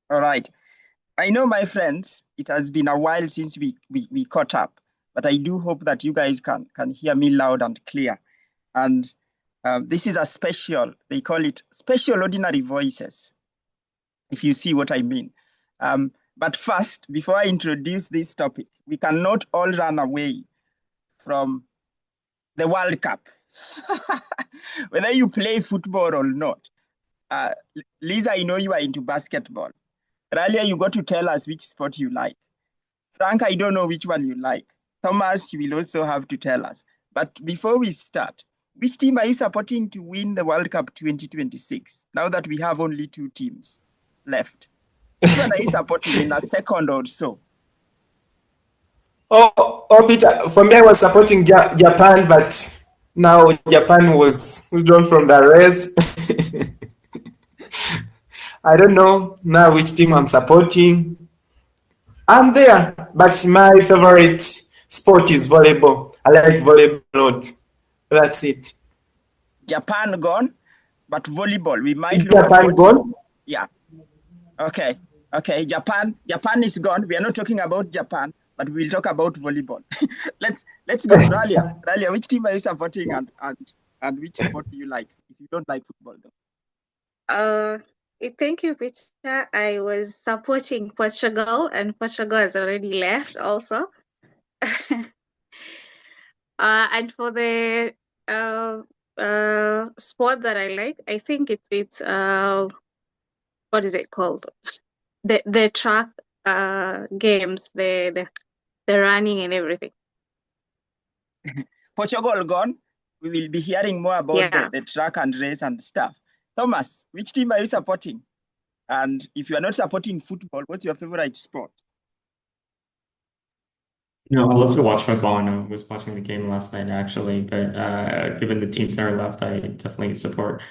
All right. I know, my friends, it has been a while since we caught up, but I do hope that you guys can hear me loud and clear. And this is a special, they call it Special Ordinary Voices, if you see what I mean. But first, before I introduce this topic, we cannot all run away from the World Cup, whether you play football or not. Uh, Liz, I know you are into basketball. Earlier, you got to tell us which sport you like. Frank, I don't know which one you like. Thomas, you will also have to tell us. But before we start, which team are you supporting to win the World Cup 2026? Now that we have only two teams left. Which one are you supporting in a second or so? Peter, for me, I was supporting Japan, but now Japan was withdrawn from the race. I don't know now which team I'm supporting. I'm there, but my favorite sport is volleyball. I like volleyball a lot. That's it. Japan gone, but volleyball. We might Is look at Japan what's. gone? Yeah. Okay. Okay. Japan is gone. We are not talking about Japan, but we'll talk about volleyball. Let's go. Ralia, which team are you supporting and which sport do you like? If you don't like football though. Uh, Thank you, Peter. I was supporting Portugal, and Portugal has already left also. And for the sport that I like, I think it's what is it called? The track games, the running and everything. Portugal gone. We will be hearing more about the track and race and stuff. Thomas, which team are you supporting? And if you are not supporting football, what's your favorite sport? You know, I love to watch football, and I was watching the game last night actually. But given the teams that are left, I definitely support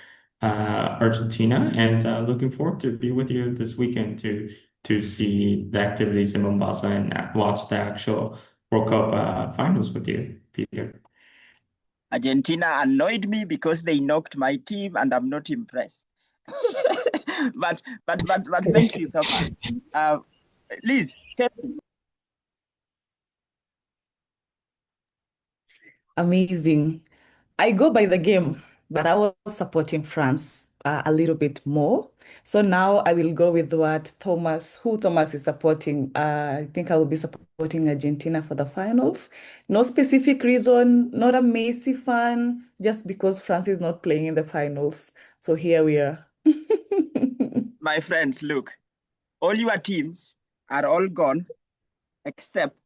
Argentina, and looking forward to be with you this weekend to see the activities in Mombasa and watch the actual World Cup finals with you, Peter. Argentina annoyed me because they knocked my team, and I'm not impressed. but thank you, Thomas. Liz, tell me. Amazing. I go by the game, but I was supporting France a little bit more. So now I will go with who Thomas is supporting. I think I will be supporting Argentina for the finals. No specific reason, not a Messi fan, just because France is not playing in the finals. So here we are. My friends, look, all your teams are all gone except,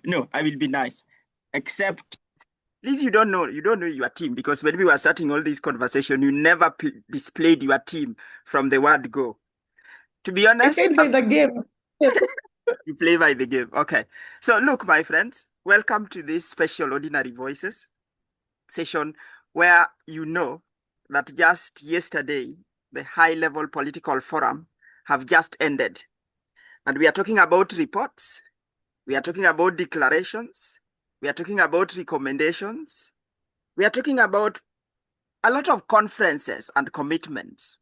no, I will be nice, except at least you don't know your team, because when we were starting all this conversation, you never displayed your team from the word go. To be honest, I played by the game. You play by the game. Okay. So look, my friends, welcome to this special Ordinary Voices session where you know that just yesterday, the high-level political forum have just ended. And we are talking about reports. We are talking about declarations. We are talking about recommendations. We are talking about a lot of conferences and commitments.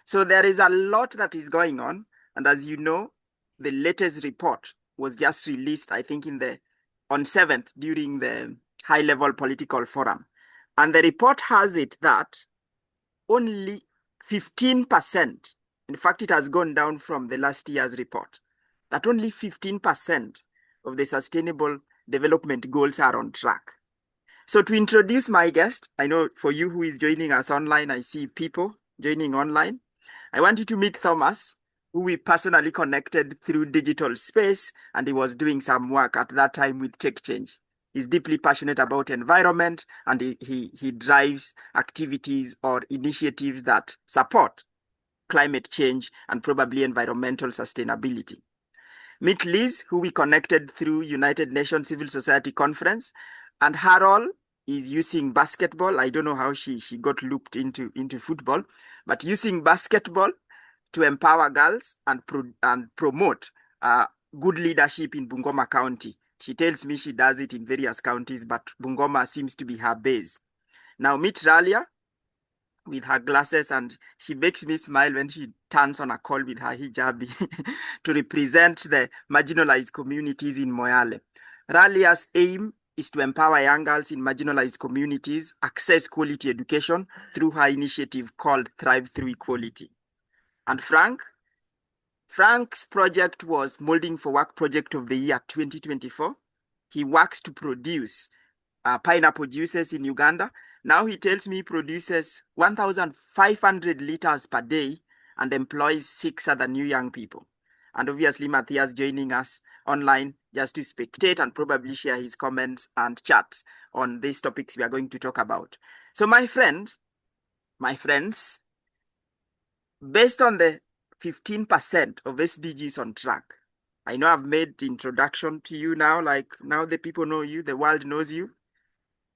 So there is a lot that is going on. And as you know, the latest report was just released, I think, on 7th during the high-level political forum. And the report has it that only 15%, in fact, it has gone down from the last year's report, that only 15% of the sustainable development goals are on track. So to introduce my guest, I know for you who is joining us online, I see people joining online. I want you to meet Thomas, who we personally connected through digital space, and he was doing some work at that time with Tech Change. He's deeply passionate about environment, and he drives activities or initiatives that support climate change and probably environmental sustainability. Meet Liz, who we connected through United Nations Civil Society Conference, and her role is using basketball. I don't know how she got looped into football, but using basketball to empower girls and promote good leadership in Bungoma County. She tells me she does it in various counties, but Bungoma seems to be her base. Now meet Ralia, with her glasses, and she makes me smile when she turns on a call with her hijabi to represent the marginalized communities in Moyale. Ralia's aim is to empower young girls in marginalized communities access quality education through her initiative called Thrive Through Equality. And Frank's project was Molding for Work Project of the Year 2024. He works to produce pineapple juices in Uganda. Now he tells me he produces 1,500 liters per day and employs 6 other new young people. And obviously, Matthias joining us online just to spectate and probably share his comments and chats on these topics we are going to talk about. So my friends, based on the 15% of SDGs on track, I know I've made the introduction to you now, like now the people know you, the world knows you.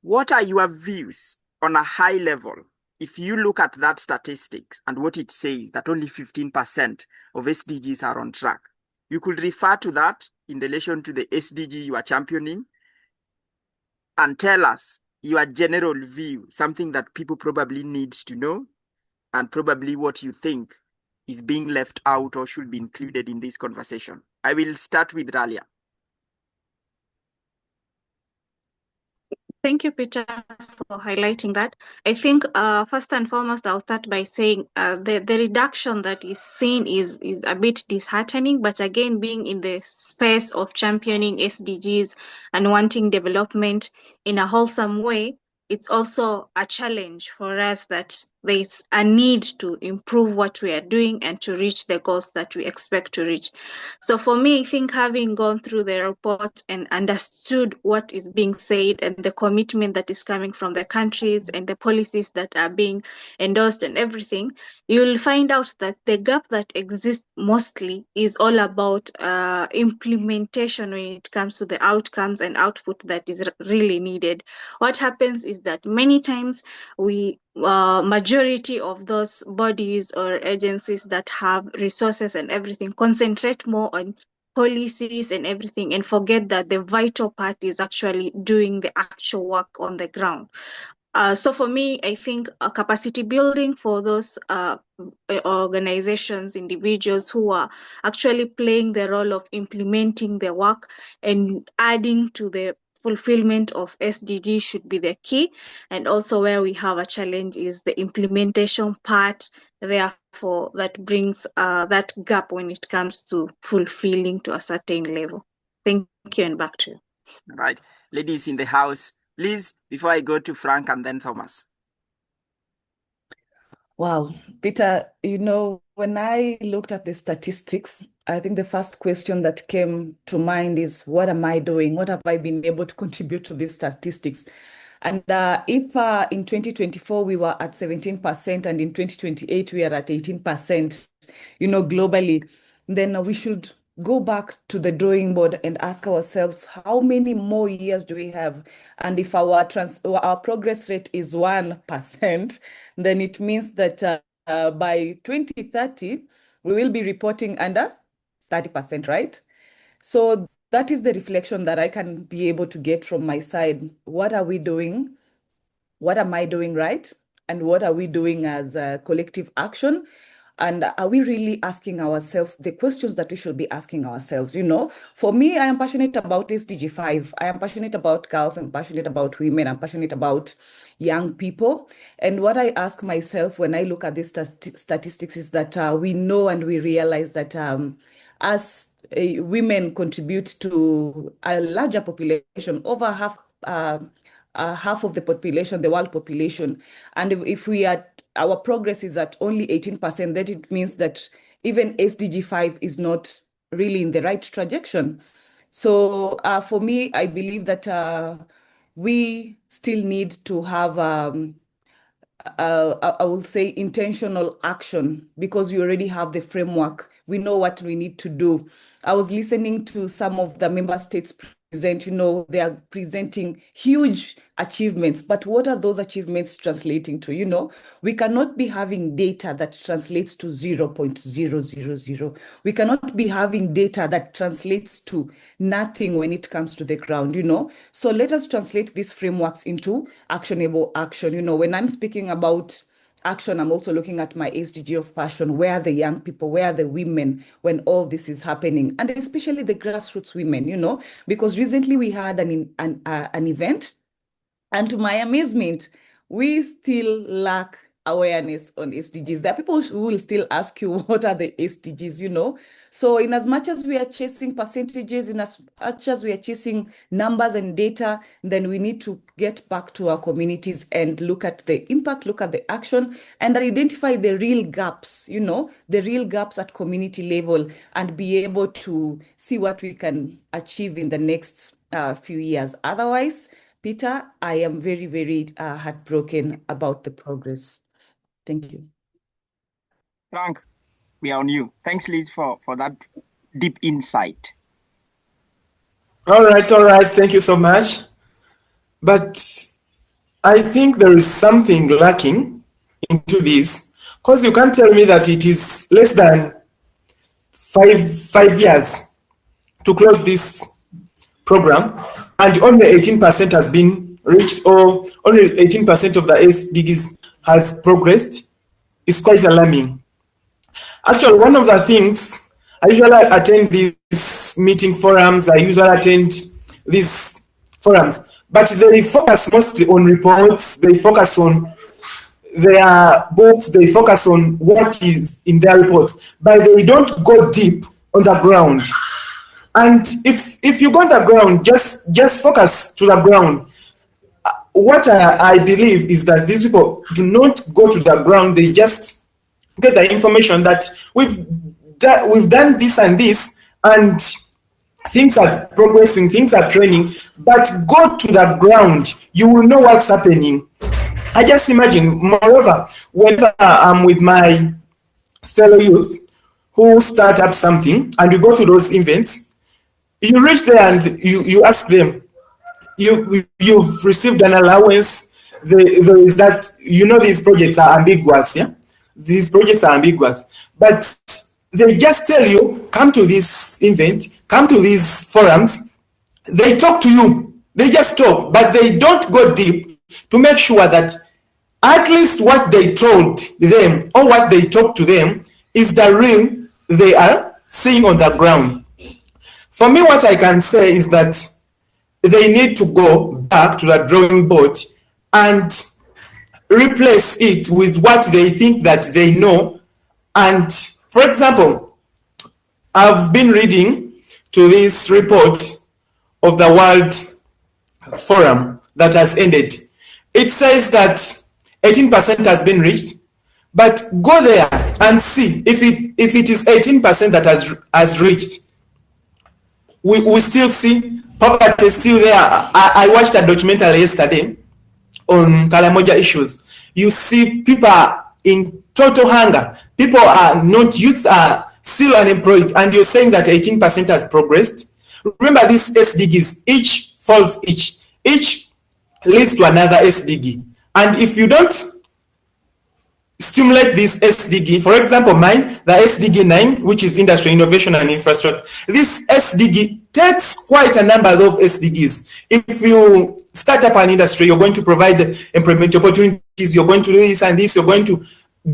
What are your views on a high level if you look at that statistics and what it says that only 15% of SDGs are on track? You could refer to that in relation to the SDG you are championing and tell us your general view, something that people probably needs to know, and probably what you think is being left out or should be included in this conversation. I will start with Ralia. Thank you, Peter, for highlighting that. I think first and foremost, I'll start by saying the reduction that is seen is a bit disheartening, but again, being in the space of championing SDGs and wanting development in a wholesome way, it's also a challenge for us that there's a need to improve what we are doing and to reach the goals that we expect to reach. So for me, I think having gone through the report and understood what is being said and the commitment that is coming from the countries and the policies that are being endorsed and everything, you'll find out that the gap that exists mostly is all about implementation when it comes to the outcomes and output that is really needed. What happens is that many times majority of those bodies or agencies that have resources and everything concentrate more on policies and everything and forget that the vital part is actually doing the actual work on the ground. So for me, I think capacity building for those organizations, individuals who are actually playing the role of implementing the work and adding to the fulfillment of SDG should be the key. And also where we have a challenge is the implementation part. Therefore, that brings that gap when it comes to fulfilling to a certain level. Thank you, and back to you. All right. Ladies in the house, Liz, before I go to Frank and then Thomas. Wow, Peter, when I looked at the statistics, I think the first question that came to mind is, what am I doing? What have I been able to contribute to these statistics? And if in 2024 we were at 17% and in 2028 we are at 18%, globally, then we should go back to the drawing board and ask ourselves, how many more years do we have? And if our progress rate is 1%, then it means that by 2030, we will be reporting under 30%, right? So that is the reflection that I can be able to get from my side. What are we doing? What am I doing right? And what are we doing as a collective action? And are we really asking ourselves the questions that we should be asking ourselves? For me, I am passionate about SDG 5. I am passionate about girls. I'm passionate about women. I'm passionate about young people. And what I ask myself when I look at these statistics is that we know and we realize that as women contribute to a larger population, over half of the population, the world population. And if our progress is at only 18%, that it means that even SDG 5 is not really in the right trajectory. So for me, I believe that we still need to have I will say intentional action, because we already have the framework. We know what we need to do. I was listening to some of the member states present, they are presenting huge achievements, but what are those achievements translating to? We cannot be having data that translates to 0.000. We cannot be having data that translates to nothing when it comes to the ground, So let us translate these frameworks into actionable action. When I'm speaking about action, I'm also looking at my SDG of passion. Where are the young people? Where are the women when all this is happening? And especially the grassroots women, because recently we had an event, and to my amazement, we still lack awareness on SDGs. There are people who will still ask you, what are the SDGs? So in as much as we are chasing percentages, in as much as we are chasing numbers and data, then we need to get back to our communities and look at the impact, look at the action, and identify the real gaps, the real gaps at community level, and be able to see what we can achieve in the next few years. Otherwise, Peter, I am very, very heartbroken about the progress. Thank you. Frank, we are on you. Thanks, Liz, for that deep insight. All right. Thank you so much. But I think there is something lacking into this, because you can't tell me that it is less than five years to close this program, and only 18% has been reached, or only 18% of the SDGs has progressed. Is quite alarming. Actually, one of the things, I usually attend these meeting forums, I usually attend these forums, but they focus mostly on reports, they focus on their books, they focus on what is in their reports, but they don't go deep on the ground. And if you go on the ground, just focus to the ground. What I believe is that these people do not go to the ground, they just get the information that we've done this and this, and things are progressing, things are training, but go to the ground, you will know what's happening. I just imagine, moreover, whenever I'm with my fellow youth who start up something and we go to those events, you reach there and you ask them, you've received an allowance. There is that, these projects are ambiguous, yeah? These projects are ambiguous, but they just tell you, come to this event, come to these forums. They talk to you, they just talk, but they don't go deep to make sure that at least what they told them or what they talk to them is the real they are seeing on the ground. For me, what I can say is that they need to go back to the drawing board and replace it with what they think that they know. And for example, I've been reading to this report of the World Forum that has ended. It says that 18% has been reached, but go there and see if it is 18% that has reached. We still see poverty is still there. I watched a documentary yesterday on Kalamoja issues. You see people are in total hunger. People are not, youths are still unemployed, and you're saying that 18% has progressed. Remember, these SDGs, each falls each leads to another SDG. And if you don't stimulate this SDG, for example, mine, the SDG 9, which is industry, innovation, and infrastructure, this SDG takes quite a number of SDGs. If you start up an industry, you're going to provide employment opportunities, you're going to do this and this, you're going to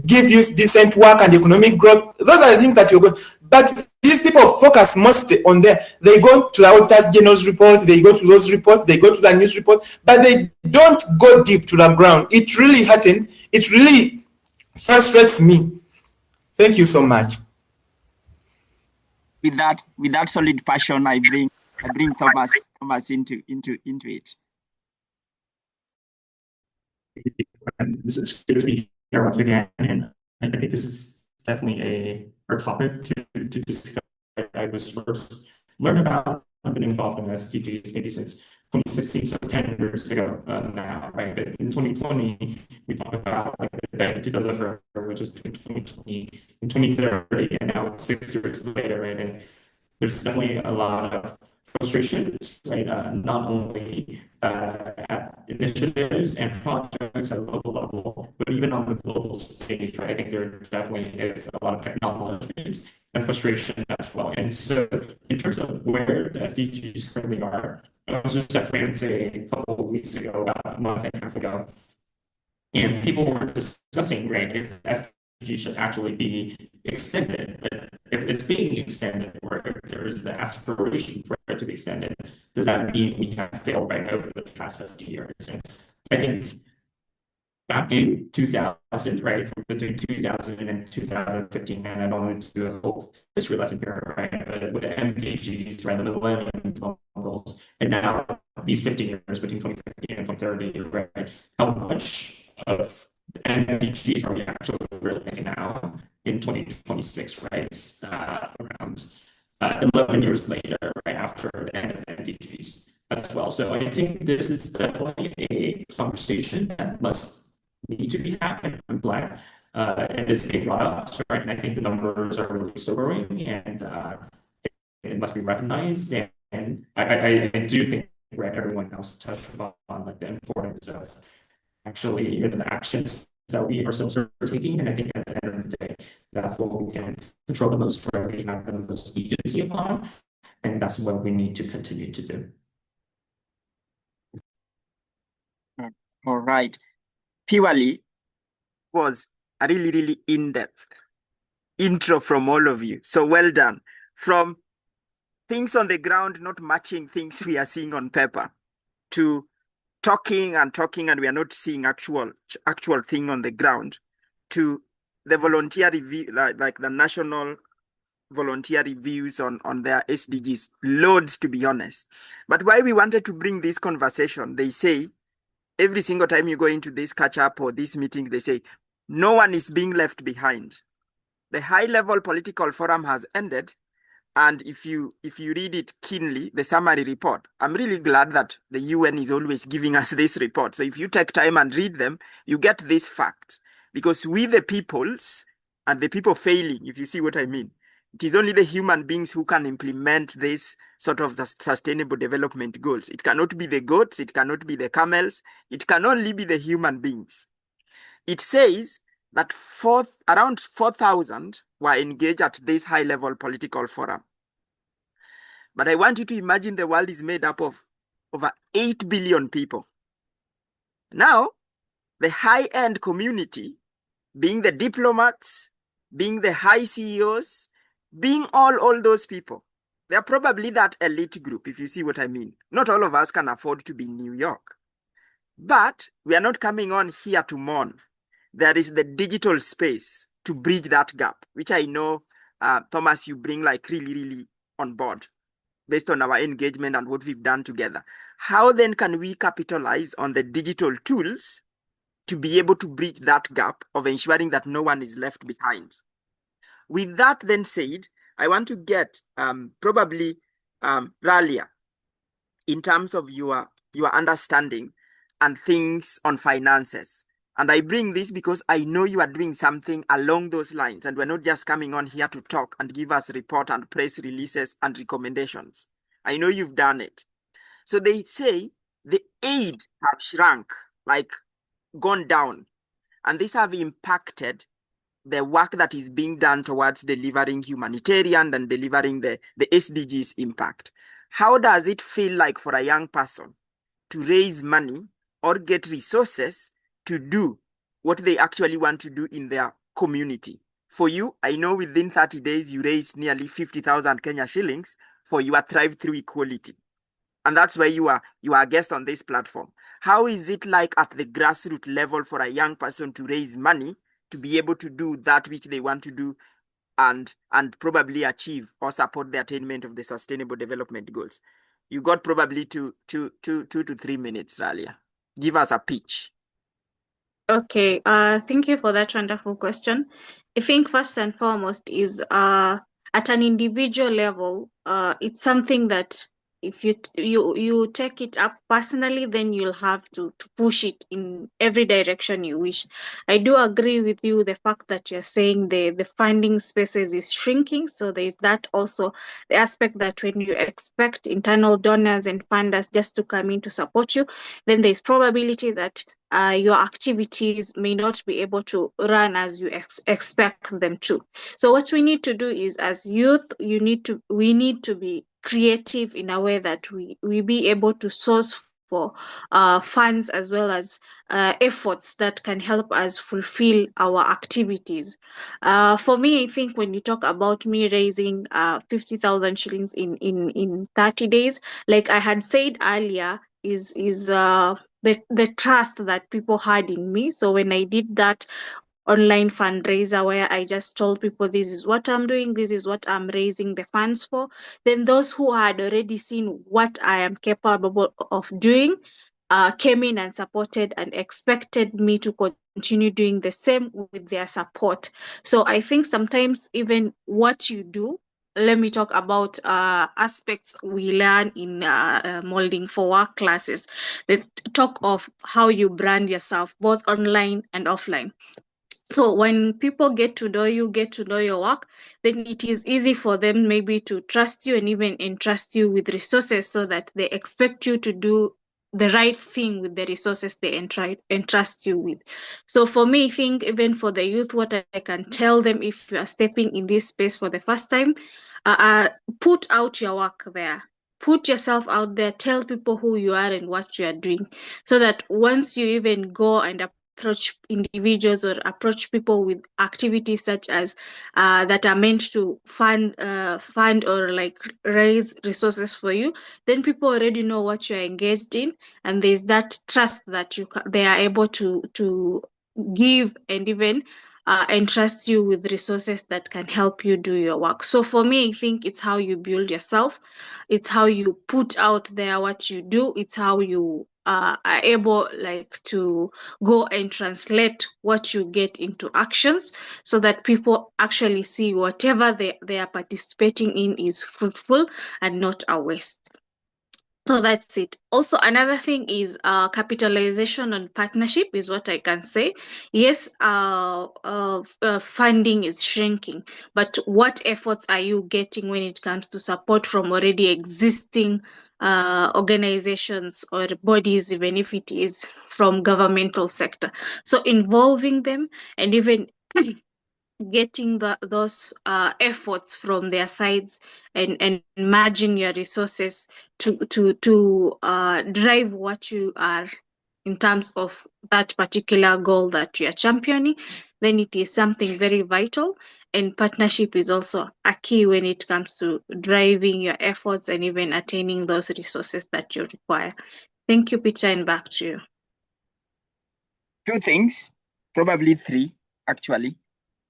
give you decent work and economic growth. Those are the things that you're going. But these people focus mostly on there. They go to the Auditor General's report, they go to those reports, they go to the news report, but they don't go deep to the ground. It really hurts. It really frustrates me. Thank you so much. With that solid passion, I bring Thomas into it. This is good to be here once again, and I think this is definitely a topic to discuss. I was first learned about. I've been involved in SDGs maybe since 2016, so 10 years ago now, right? But in 2020, we talked about like the debt to deliver, which is between 2020 and 2030, and now it's 6 years later, right? And there's definitely a lot of frustration, right? Not only at initiatives and projects at a local level, but even on the global stage, right? I think there definitely is a lot of acknowledgement and frustration as well. And so, in terms of where the SDGs currently are, I was just at France a couple of weeks ago, about a month and a half ago, And people were discussing, right, if SDG should actually be extended. But if it's being extended, or if there is the aspiration for it to be extended, does that mean we have failed right over the past 50 years? And I think back in 2000, right, from between 2000 and 2015, and I don't want to do a whole history lesson here, right, but with the MDGs, right, the Millennium Goals, and now these 15 years between 2015 and 2030, right, how much of the MDGs are we actually realizing now in 2026, right? It's around 11 years later, right after the end of MDGs as well. So I think this is definitely a conversation that must need to be happening. I'm glad it is being brought up, right? And I think the numbers are really sobering, and it must be recognized. And I do think, right, everyone else touched upon like the importance of actually, you know, the actions that we ourselves are taking. And I think at the end of the day, that's what we can control the most, for we have the most agency upon, and that's what we need to continue to do. All right. Purely was a really, really in-depth intro from all of you. So well done. From things on the ground not matching things we are seeing on paper, to talking and we are not seeing actual thing on the ground, to the volunteer review, like the national volunteer reviews on their SDGs. Loads, to be honest. But why we wanted to bring this conversation, they say, every single time you go into this catch up or this meeting, they say, no one is being left behind. The high level political forum has ended. And if you read it keenly, the summary report, I'm really glad that the UN is always giving us this report. So if you take time and read them, you get this fact. Because we the peoples and the people failing, if you see what I mean, it is only the human beings who can implement this sort of sustainable development goals. It cannot be the goats, it cannot be the camels, it can only be the human beings. It says that around 4,000 were engaged at this high-level political forum. But I want you to imagine the world is made up of over 8 billion people. Now, the high-end community, being the diplomats, being the high CEOs, being all those people, they're probably that elite group, if you see what I mean. Not all of us can afford to be in New York. But we are not coming on here to mourn. There is the digital space to bridge that gap, which I know, Thomas, you bring like really, really on board based on our engagement and what we've done together. How then can we capitalize on the digital tools to be able to bridge that gap of ensuring that no one is left behind? With that then said, I want to get probably Ralia, in terms of your understanding and things on finances. And I bring this because I know you are doing something along those lines, and we're not just coming on here to talk and give us report and press releases and recommendations. I know you've done it. So they say the aid have shrunk, like gone down, and these have impacted the work that is being done towards delivering humanitarian and delivering the SDGs impact. How does it feel like for a young person to raise money or get resources to do what they actually want to do in their community? For you, I know within 30 days, you raised nearly 50,000 Kenya shillings for your Thrive Through Equality. And that's why you are a guest on this platform. How is it like at the grassroots level for a young person to raise money to be able to do that which they want to do and probably achieve or support the attainment of the Sustainable Development Goals? You got probably 2 to 3 minutes, Ralia. Give us a pitch. Okay, thank you for that wonderful question. I think first and foremost is at an individual level, it's something that if you take it up personally, then you'll have to push it in every direction you wish. I do agree with you the fact that you're saying the funding spaces is shrinking. So there's that also the aspect that when you expect internal donors and funders just to come in to support you, then there's probability that your activities may not be able to run as you expect them to. So what we need to do is, as youth, we need to be creative in a way that we be able to source for funds as well as efforts that can help us fulfill our activities. For me, I think when you talk about me raising 50,000 shillings in 30 days, like I had said earlier, is the trust that people had in me. So when I did that online fundraiser where I just told people this is what I'm doing, this is what I'm raising the funds for, then those who had already seen what I am capable of doing came in and supported and expected me to continue doing the same with their support. So I think sometimes even what you do, let me talk about aspects we learn in molding for work classes. They talk of how you brand yourself, both online and offline. So when people get to know you, get to know your work, then it is easy for them maybe to trust you and even entrust you with resources so that they expect you to do the right thing with the resources they entrust you with. So for me, I think even for the youth, what I can tell them if you are stepping in this space for the first time, put out your work there. Put yourself out there, tell people who you are and what you are doing, so that once you even go and approach individuals or approach people with activities such as that are meant to fund or like raise resources for you, then people already know what you're engaged in, and there's that trust that they are able to give and even entrust you with resources that can help you do your work. So for me, I think it's how you build yourself. It's how you put out there what you do. It's how you are able like to go and translate what you get into actions so that people actually see whatever they are participating in is fruitful and not a waste. So that's it. Also, another thing is capitalization on partnership is what I can say. Yes, funding is shrinking, but what efforts are you getting when it comes to support from already existing organizations or bodies, even if it is from governmental sector? So involving them and even getting those efforts from their sides and merging your resources to drive what you are in terms of that particular goal that you are championing, then it is something very vital. And partnership is also a key when it comes to driving your efforts and even attaining those resources that you require. Thank you, Peter, and back to you. Two things, probably three, actually.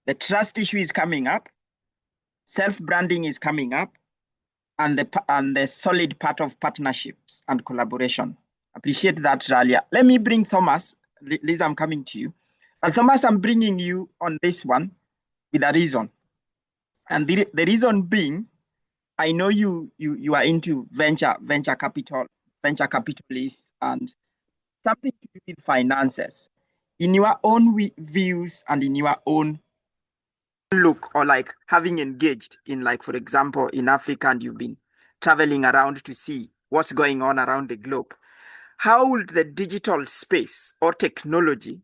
The trust issue is coming up, self-branding is coming up, and the solid part of partnerships and collaboration. Appreciate that, Ralia. Let me bring Thomas. Liz, I'm coming to you. But Thomas, I'm bringing you on this one with a reason. And the reason being, I know you are into venture capitalists, and something to do with finances. In your own views and in your own look, or like having engaged in, like, for example, in Africa, and you've been traveling around to see what's going on around the globe, how would the digital space or technology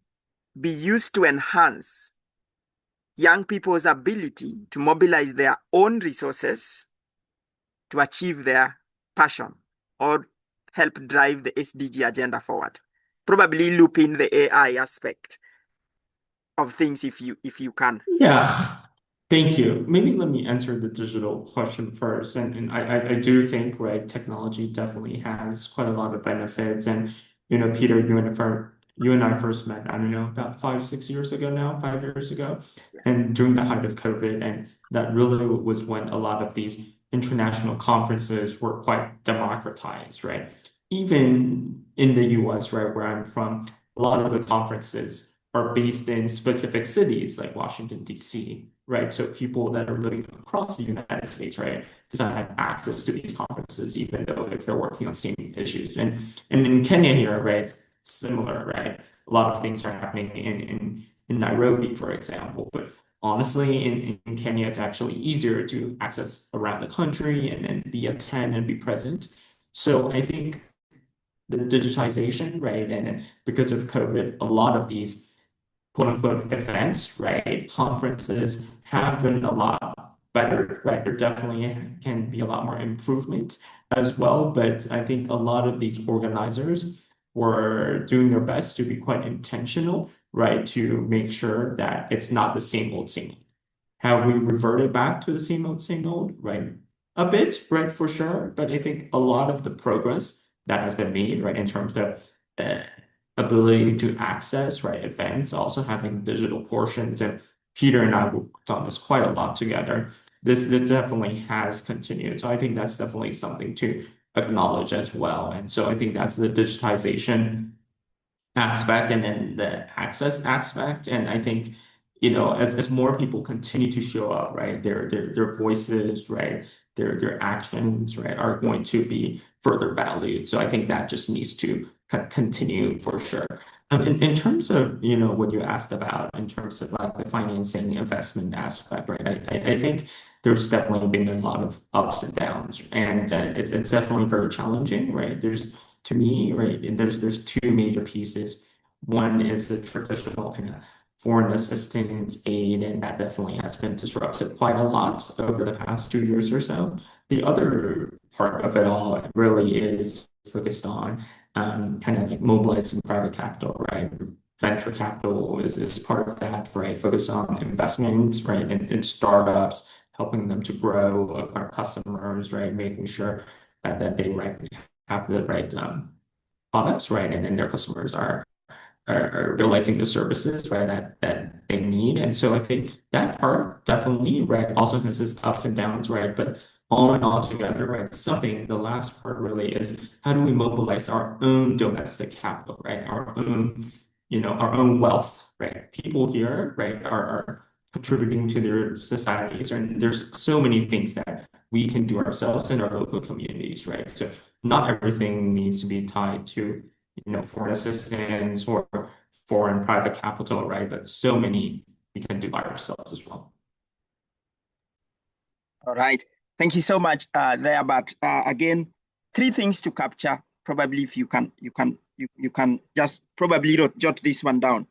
be used to enhance young people's ability to mobilize their own resources to achieve their passion or help drive the SDG agenda forward? Probably loop in the AI aspect of things if you can. Yeah, thank you. Maybe let me answer the digital question first. And I do think, right, technology definitely has quite a lot of benefits. And, Peter, you and I first met, I don't know, about 5 years ago now, 5 years ago, and during the height of COVID. And that really was when a lot of these international conferences were quite democratized, right? Even in the US, right, where I'm from, a lot of the conferences are based in specific cities like Washington, D.C., right? So people that are living across the United States, right, does not have access to these conferences, even though if they're working on same issues. And in Kenya here, right, it's similar, right? A lot of things are happening in Nairobi, for example. But honestly, in Kenya, it's actually easier to access around the country and be attend and be present. So I think the digitization, right, and because of COVID, a lot of these quote unquote events, right? Conferences have been a lot better, right? There definitely can be a lot more improvement as well. But I think a lot of these organizers were doing their best to be quite intentional, right? To make sure that it's not the same old, same old. Have we reverted back to the same old, right? A bit, right, for sure. But I think a lot of the progress that has been made, right, in terms of the ability to access, right, events, also having digital portions. And Peter and I worked on this quite a lot together. This definitely has continued. So I think that's definitely something to acknowledge as well. And so I think that's the digitization aspect and then the access aspect. And I think, as more people continue to show up, right, their voices, right, their actions, right, are going to be further valued. So I think that just needs to continue for sure. In terms of, what you asked about in terms of like the financing investment aspect, right, I think there's definitely been a lot of ups and downs, and it's definitely very challenging, right? To me, right, and there's two major pieces. One is the traditional kind of foreign assistance aid, and that definitely has been disrupted quite a lot over the past 2 years or so. The other part of it all really is focused on kind of like mobilizing private capital, right? Venture capital is part of that, right? Focus on investments, right, in startups, helping them to grow, acquire customers, right? Making sure that they have the right products, right? And then their customers are realizing the services, right, that they need. And so I think that part definitely, right, also has its ups and downs, right? But all in all together, right, something, the last part really is how do we mobilize our own domestic capital, right? Our own wealth, right? People here, right, are contributing to their societies, and there's so many things that we can do ourselves in our local communities, right? So not everything needs to be tied to, foreign assistance or foreign private capital, right? But so many we can do by ourselves as well. All right. Thank you so much there. But again, three things to capture. Probably if you can just probably jot this one down.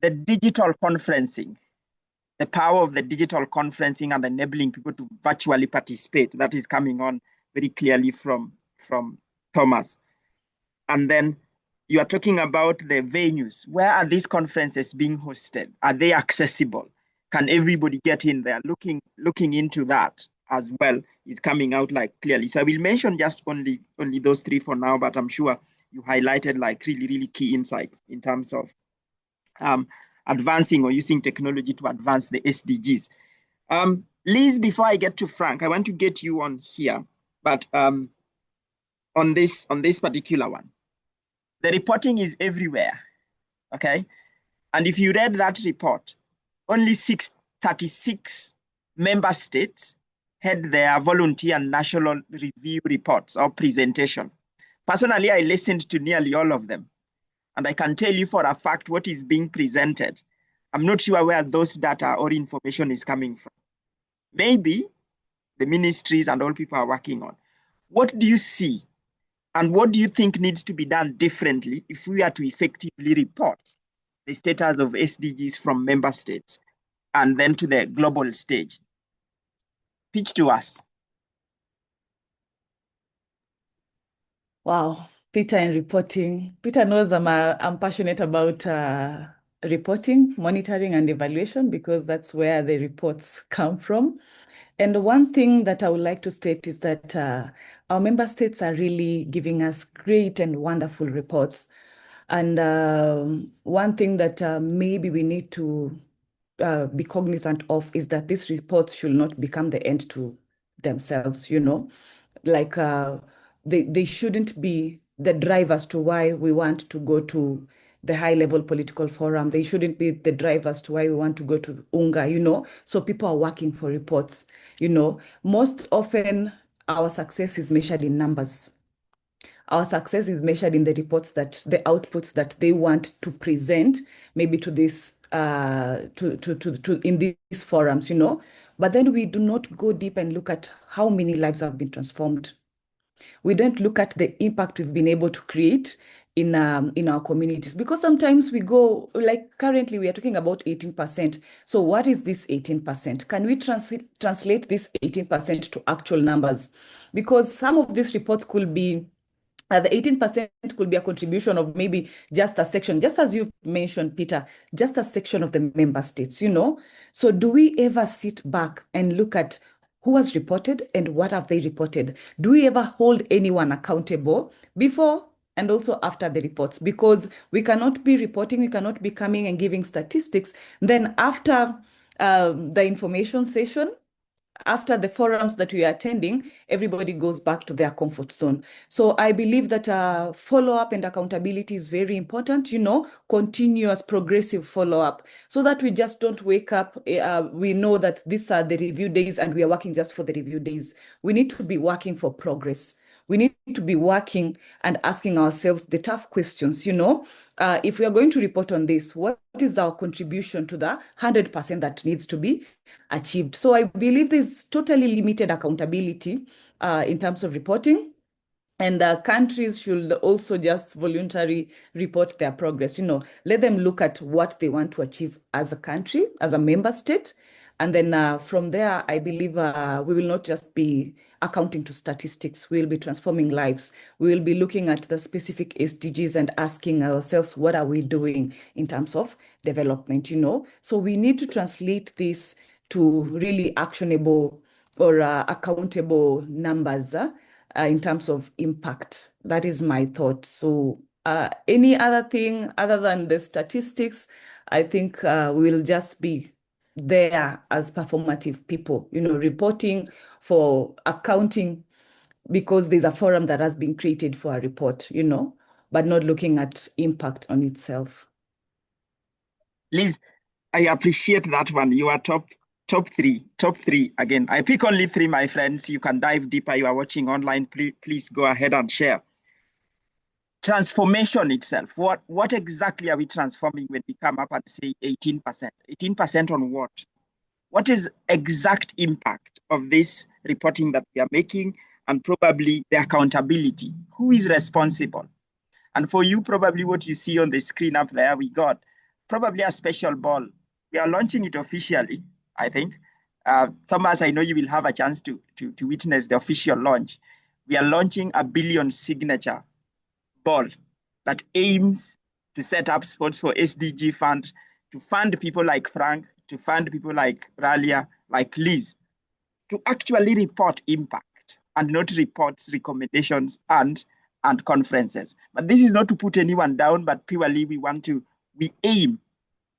The digital conferencing, the power of the digital conferencing and enabling people to virtually participate. That is coming on very clearly from Thomas. And then you are talking about the venues. Where are these conferences being hosted? Are they accessible? Can everybody get in there? Looking into that as well is coming out like clearly. So I will mention just only those three for now, but I'm sure you highlighted like really, really key insights in terms of advancing or using technology to advance the SDGs. Liz, before I get to Frank, I want to get you on here, but on this particular one, the reporting is everywhere, okay? And if you read that report, only 36 member states had their volunteer national review reports or presentation. Personally, I listened to nearly all of them. And I can tell you for a fact what is being presented. I'm not sure where those data or information is coming from. Maybe the ministries and all people are working on. What do you see? And what do you think needs to be done differently if we are to effectively report the status of SDGs from member states and then to the global stage? Pitch to us. Wow, Peter and reporting. Peter knows I'm passionate about reporting, monitoring, and evaluation because that's where the reports come from. And one thing that I would like to state is that our member states are really giving us great and wonderful reports. And one thing that maybe we need to be cognizant of is that these reports should not become the end to themselves, like they shouldn't be the drivers to why we want to go to the high level political forum. They shouldn't be the drivers to why we want to go to UNGA, so people are working for reports, most often our success is measured in numbers. Our success is measured in the reports the outputs that they want to present, maybe to this to in these forums, But then we do not go deep and look at how many lives have been transformed. We don't look at the impact we've been able to create in our communities, because sometimes we go, like currently we are talking about 18%. So what is this 18%? Can we translate this 18% to actual numbers? Because some of these reports could be the 18% could be a contribution of maybe just a section, just as you mentioned, Peter, just a section of the member states, So do we ever sit back and look at who has reported and what have they reported? Do we ever hold anyone accountable before and also after the reports? Because we cannot be reporting, we cannot be coming and giving statistics. Then after the information session, after the forums that we are attending, everybody goes back to their comfort zone. So I believe that follow-up and accountability is very important, continuous progressive follow-up, so that we just don't wake up. We know that these are the review days and we are working just for the review days. We need to be working for progress. We need to be working and asking ourselves the tough questions, if we are going to report on this, what is our contribution to the 100% that needs to be achieved? So I believe there's totally limited accountability in terms of reporting. And countries should also just voluntarily report their progress. Let them look at what they want to achieve as a country, as a member state. And then from there, I believe we will not just be accounting to statistics. We will be transforming lives. We will be looking at the specific SDGs and asking ourselves, what are we doing in terms of development, So we need to translate this to really actionable or accountable numbers in terms of impact. That is my thought. So any other thing other than the statistics, I think we'll just be there as performative people, reporting for accounting because there's a forum that has been created for a report, but not looking at impact on itself. Liz, I appreciate that one. You are top three. Again, I pick only three, my friends. You can dive deeper. You are watching online. Please go ahead and share. Transformation itself. What exactly are we transforming when we come up and say 18%? 18% on what? What is exact impact of this reporting that we are making, and probably the accountability? Who is responsible? And for you, probably what you see on the screen up there, we got probably a special ball. We are launching it officially, I think. Thomas, I know you will have a chance to witness the official launch. We are launching a 1 billion signature ball that aims to set up Sports for SDG fund, to fund people like Frank, to fund people like Ralia, like Liz, to actually report impact and not report recommendations and conferences. But this is not to put anyone down, but purely we aim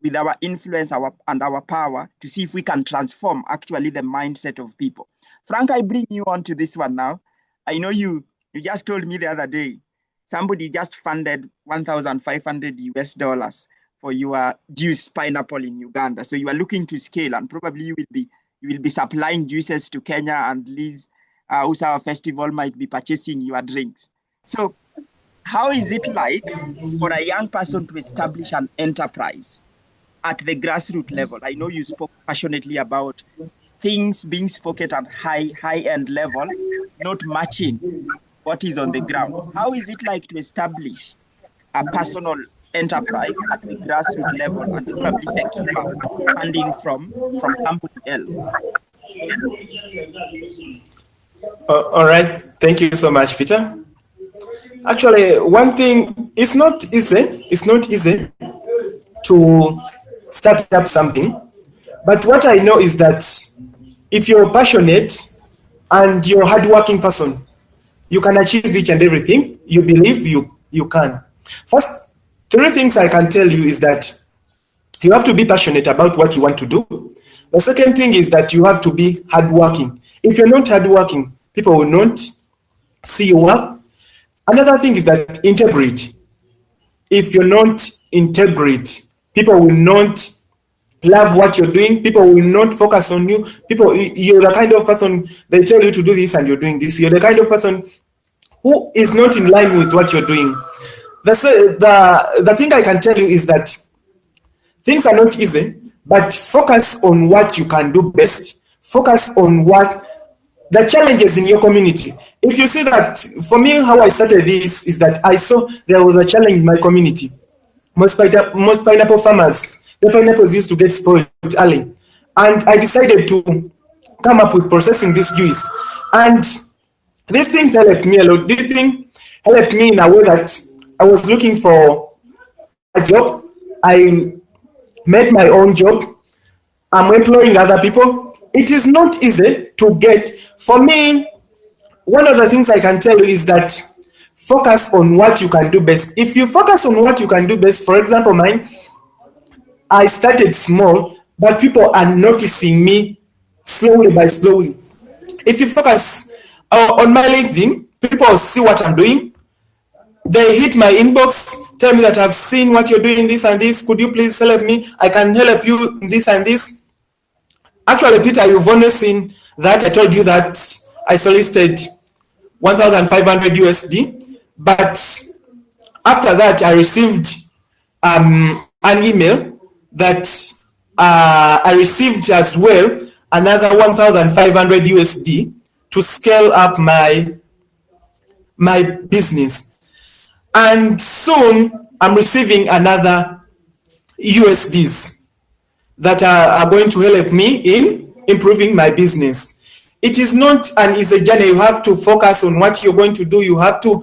with our influence and our power to see if we can transform actually the mindset of people. Frank, I bring you on to this one now. I know you just told me the other day, somebody just funded $1,500 for your juice pineapple in Uganda. So you are looking to scale, and probably you will be supplying juices to Kenya, and Liz, who's our festival, might be purchasing your drinks. So how is it like for a young person to establish an enterprise at the grassroots level? I know you spoke passionately about things being spoken at high-end level, not matching what is on the ground. How is it like to establish a personal enterprise at the grassroots level and probably secure funding from somebody else? All right. Thank you so much, Peter. Actually, one thing, it's not easy to start up something. But what I know is that if you're passionate and you're a hardworking person, you can achieve each and everything you believe you can. First, three things I can tell you is that you have to be passionate about what you want to do. The second thing is that you have to be hardworking. If you're not hardworking, people will not see your work. Another thing is that integrity. If you're not integrity, people will not love what you're doing. People will not focus on you. You're the kind of person they tell you to do this and you're doing this. You're the kind of person who is not in line with what you're doing. The thing I can tell you is that things are not easy, but focus on what you can do best. Focus on what the challenges in your community. if you see that, for me, how I started this is that I saw there was a challenge in my community. Most pineapple farmers, the pineapples used to get spoiled early. And I decided to come up with processing this juice. And this thing helped me a lot. This thing helped me in a way that I was looking for a job. I made my own job. I'm employing other people. It is not easy to get. For me, one of the things I can tell you is that focus on what you can do best. If you focus on what you can do best, for example, mine, I started small, but people are noticing me slowly by slowly. If you focus on my LinkedIn, people see what I'm doing. They hit my inbox, tell me that I've seen what you're doing, this and this. Could you please help me? I can help you in this and this. Actually, Peter, you've only seen that. I told you that I solicited 1,500 USD, but after that, I received an email that I received as well another 1,500 USD to scale up my business. And soon I'm receiving another USDs that are going to help me in improving my business. It is not an easy journey. You have to focus on what you're going to do. You have to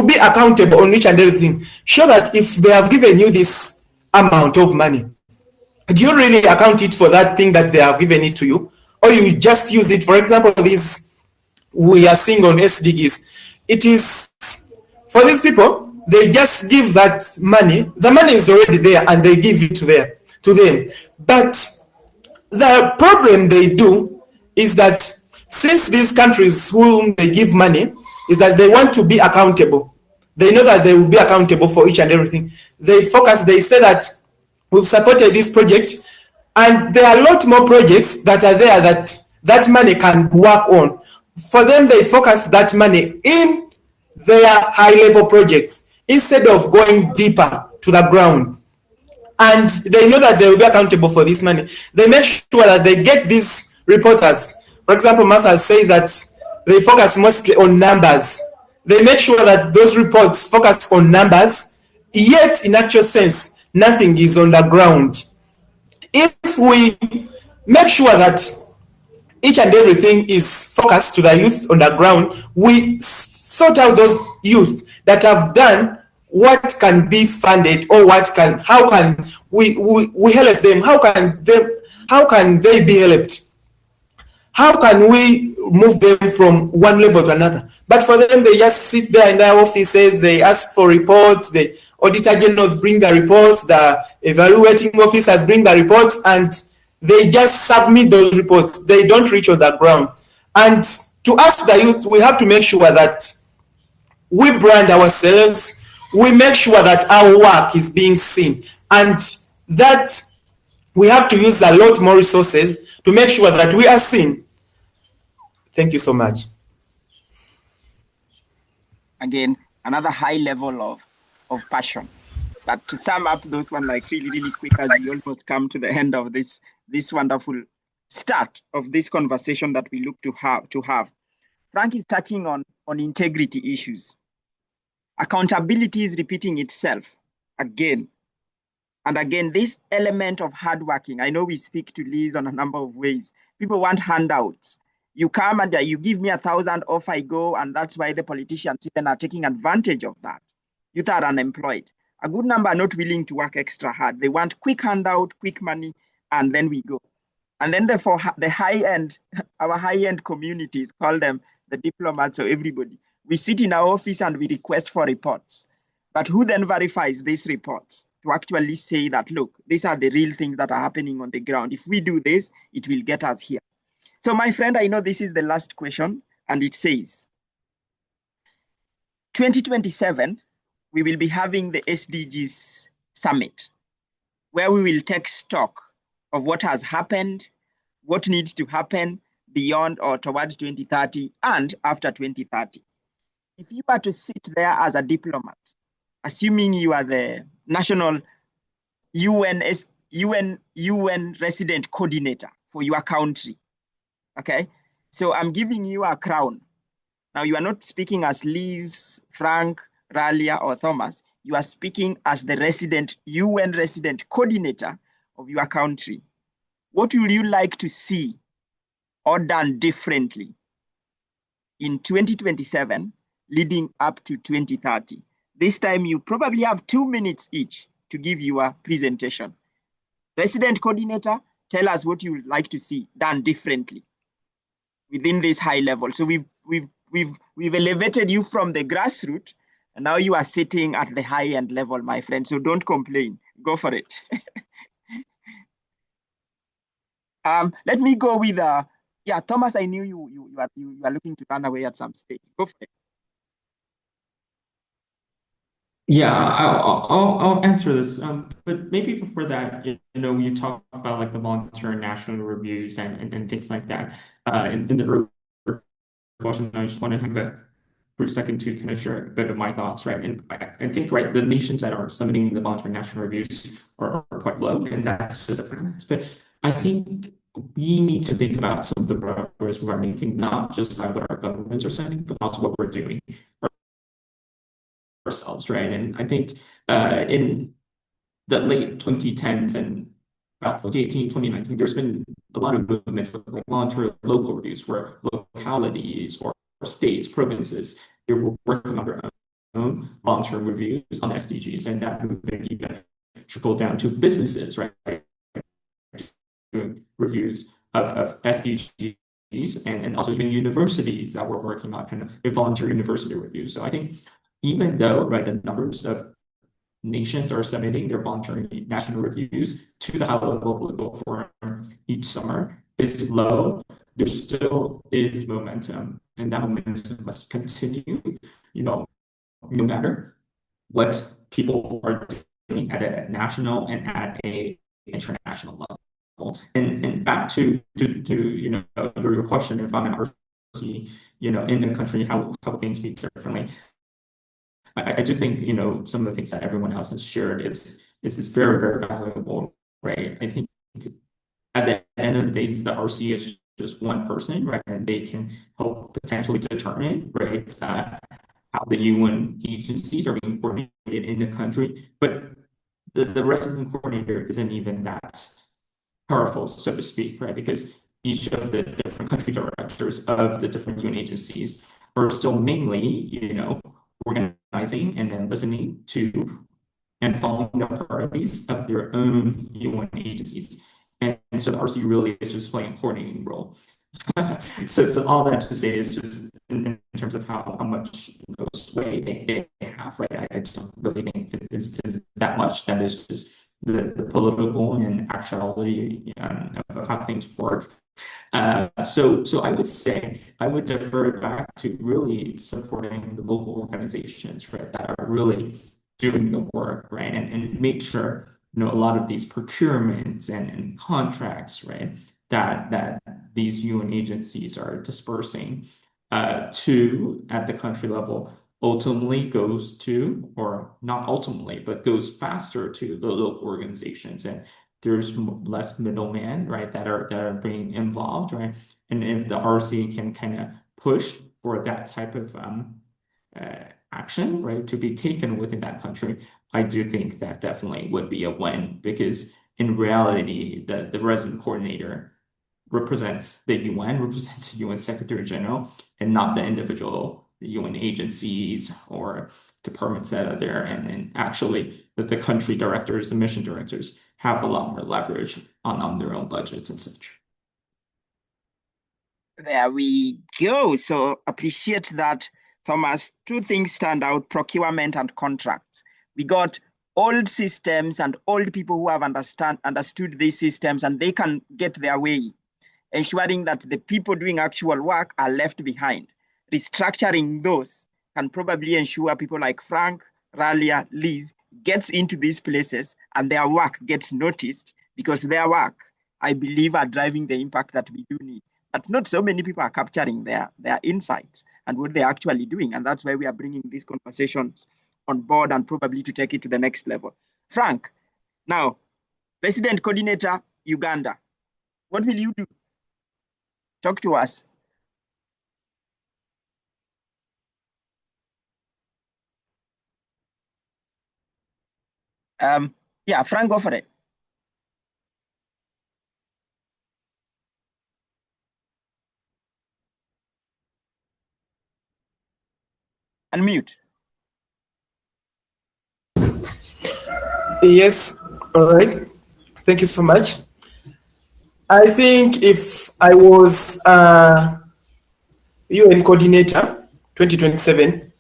be accountable on each and everything. Sure that if they have given you this amount of money, do you really account it for that thing that they have given it to you? Or you just use it? For example, this we are seeing on SDGs. It is for these people, they just give that money. The money is already there and they give it to them. But the problem they do is that since these countries whom they give money is that they want to be accountable. They know that they will be accountable for each and everything. They focus, they say that we've supported this project, and there are a lot more projects that are there that money can work on. For them, they focus that money in their high-level projects instead of going deeper to the ground. And they know that they will be accountable for this money. They make sure that they get these reporters. For example, Massa say that they focus mostly on numbers. They make sure that those reports focus on numbers, yet in actual sense, nothing is on the ground. If we make sure that each and everything is focused to the youth on the ground, we sort out those youth that have done what can be funded, or how can we help them? How can they be helped? How can we move them from one level to another? But for them, they just sit there in their offices, they ask for reports, the auditor generals bring the reports, the evaluating officers bring the reports, and they just submit those reports. They don't reach on the ground. And to ask the youth, we have to make sure that we brand ourselves, we make sure that our work is being seen, and that we have to use a lot more resources to make sure that we are seen. Thank you so much. Again, another high level of passion. But to sum up those one like really quick, as we almost come to the end of this wonderful start of this conversation that we look to have. Frank is touching on integrity issues. Accountability is repeating itself again and again. This element of hardworking, I know we speak to Liz on a number of ways. People want handouts. You come and you give me 1,000, off I go, and that's why the politicians then are taking advantage of that. Youth are unemployed. A good number are not willing to work extra hard. They want quick handout, quick money, and then we go. And then therefore the high-end, our high-end communities, call them the diplomats or everybody. We sit in our office and we request for reports. But who then verifies these reports to actually say that, look, these are the real things that are happening on the ground. If we do this, it will get us here. So my friend, I know this is the last question, and it says, 2027, we will be having the SDGs summit, where we will take stock of what has happened, what needs to happen beyond or towards 2030 and after 2030. If you were to sit there as a diplomat, assuming you are the national UN resident coordinator for your country, okay? So I'm giving you a crown Now, you are not speaking as Liz, Frank, Ralia, or Thomas. You are speaking as the UN resident coordinator of your country. What would you like to see or done differently in 2027 leading up to 2030? This time you probably have 2 minutes each to give your presentation. Resident coordinator, tell us what you would like to see done differently within this high level. So we've elevated you from the grassroots, and now you are sitting at the high end level, my friend. So don't complain. Go for it. Let me go with yeah, Thomas. I knew you are looking to run away at some stage. Go for it. Yeah, I'll answer this. But maybe before that, you know, you talk about like the long-term national reviews and things like that. In the earlier question, I just want to have a for a second to kind of share a bit of my thoughts, right? And I think, right, the nations that are submitting the long-term national reviews are quite low, and that's just a fact. But I think we need to think about some of the progress we're making, not just by what our governments are sending, but also what we're doing ourselves, right? And I think in the late 2010s and about 2018, 2019, there's been a lot of movement with like voluntary local reviews where localities or states, provinces, they were working on their own long-term reviews on SDGs, and that movement even trickled down to businesses, right? Doing reviews of SDGs and also even universities that were working on kind of a voluntary university reviews. So I think even though, right, the numbers of nations are submitting their voluntary national reviews to the high-level political forum each summer is low, there still is momentum, and that momentum must continue, you know, no matter what people are doing at a national and at a international level. And back to you know your question, if I'm an RC, you know, in the country, how things be differently. I do think, you know, some of the things that everyone else has shared is very, very valuable, right? I think at the end of the day, the RC is just one person, right? And they can help potentially determine, right, how the UN agencies are being coordinated in the country. But the resident coordinator isn't even that powerful, so to speak, right? Because each of the different country directors of the different UN agencies are still mainly, you know, organizing and then listening to and following the priorities of their own UN agencies. And so the RC really is just playing a coordinating role. So all that to say is just in terms of how much, you know, sway they have, right? I just don't really think it is that much. That is just the political and actuality of how things work. So I would say I would defer it back to really supporting the local organizations, right, that are really doing the work, right, and make sure, you know, a lot of these procurements and contracts, right, that these UN agencies are dispersing to at the country level ultimately goes to, or not ultimately, but goes faster to the local organizations, and there's less middlemen, right, that are being involved, right? And if the RC can kind of push for that type of action, right, to be taken within that country, I do think that definitely would be a win, because in reality, the resident coordinator represents the UN, represents the UN Secretary General, and not the individual UN agencies or departments that are there. And actually, the country directors, the mission directors, have a lot more leverage on their own budgets and such. There we go. So appreciate that, Thomas. Two things stand out: procurement and contracts. We got old systems and old people who have understood these systems, and they can get their way, ensuring that the people doing actual work are left behind. Restructuring those can probably ensure people like Frank, Ralia, Liz gets into these places and their work gets noticed, because their work, I believe, are driving the impact that we do need. But not so many people are capturing their insights and what they're actually doing. And that's why we are bringing these conversations on board and probably to take it to the next level. Frank, now, Resident Coordinator, Uganda, what will you do? Talk to us. Yeah, Frank, go for it. Unmute. Yes, all right. Thank you so much. I think if I was a UN coordinator 2027,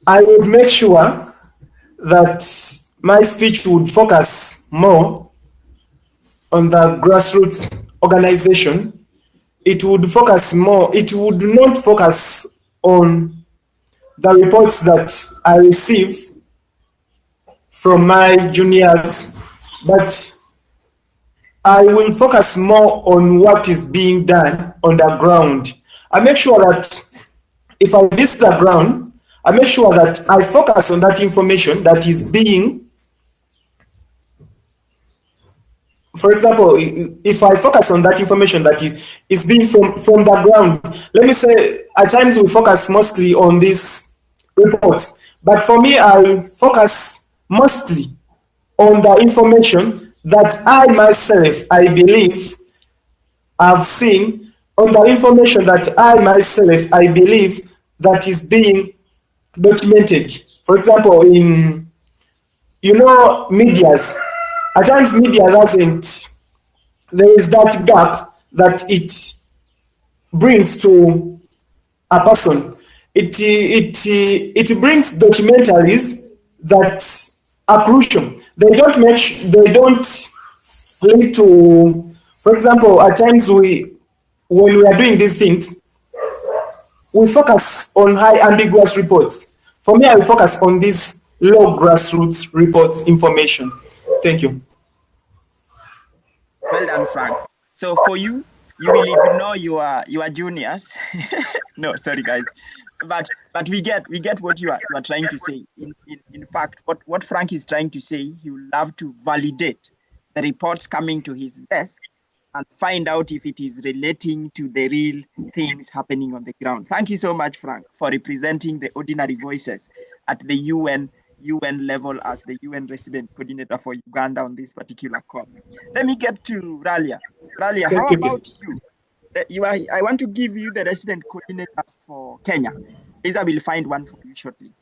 I would make sure that my speech would focus more on the grassroots organization. It would focus more, it would not focus on the reports that I receive from my juniors, but I will focus more on what is being done on the ground. I make sure that if I visit the ground, I make sure that I focus on that information that is being, for example, if I focus on that information that is being from the ground, let me say at times we focus mostly on these reports, but for me, I focus mostly on the information that I myself, I believe, I've seen, on the information that I myself, I believe that is being documented. For example, in, medias, at times media doesn't, there is that gap that it brings to a person. It brings documentaries that are crucial. They don't link to, for example, at times when we are doing these things, we focus on high ambiguous reports. For me, I will focus on these low grassroots reports information. Thank you. Well done, Frank. So for you, you will ignore your juniors. No, sorry, guys. But we get what you are trying to say. In fact, what Frank is trying to say, he would love to validate the reports coming to his desk and find out if it is relating to the real things happening on the ground. Thank you so much, Frank, for representing the ordinary voices at the UN level as the UN resident coordinator for Uganda on this particular call. Let me get to Ralia. Ralia, how about you? I want to give you the resident coordinator for Kenya. Lisa will find one for you shortly.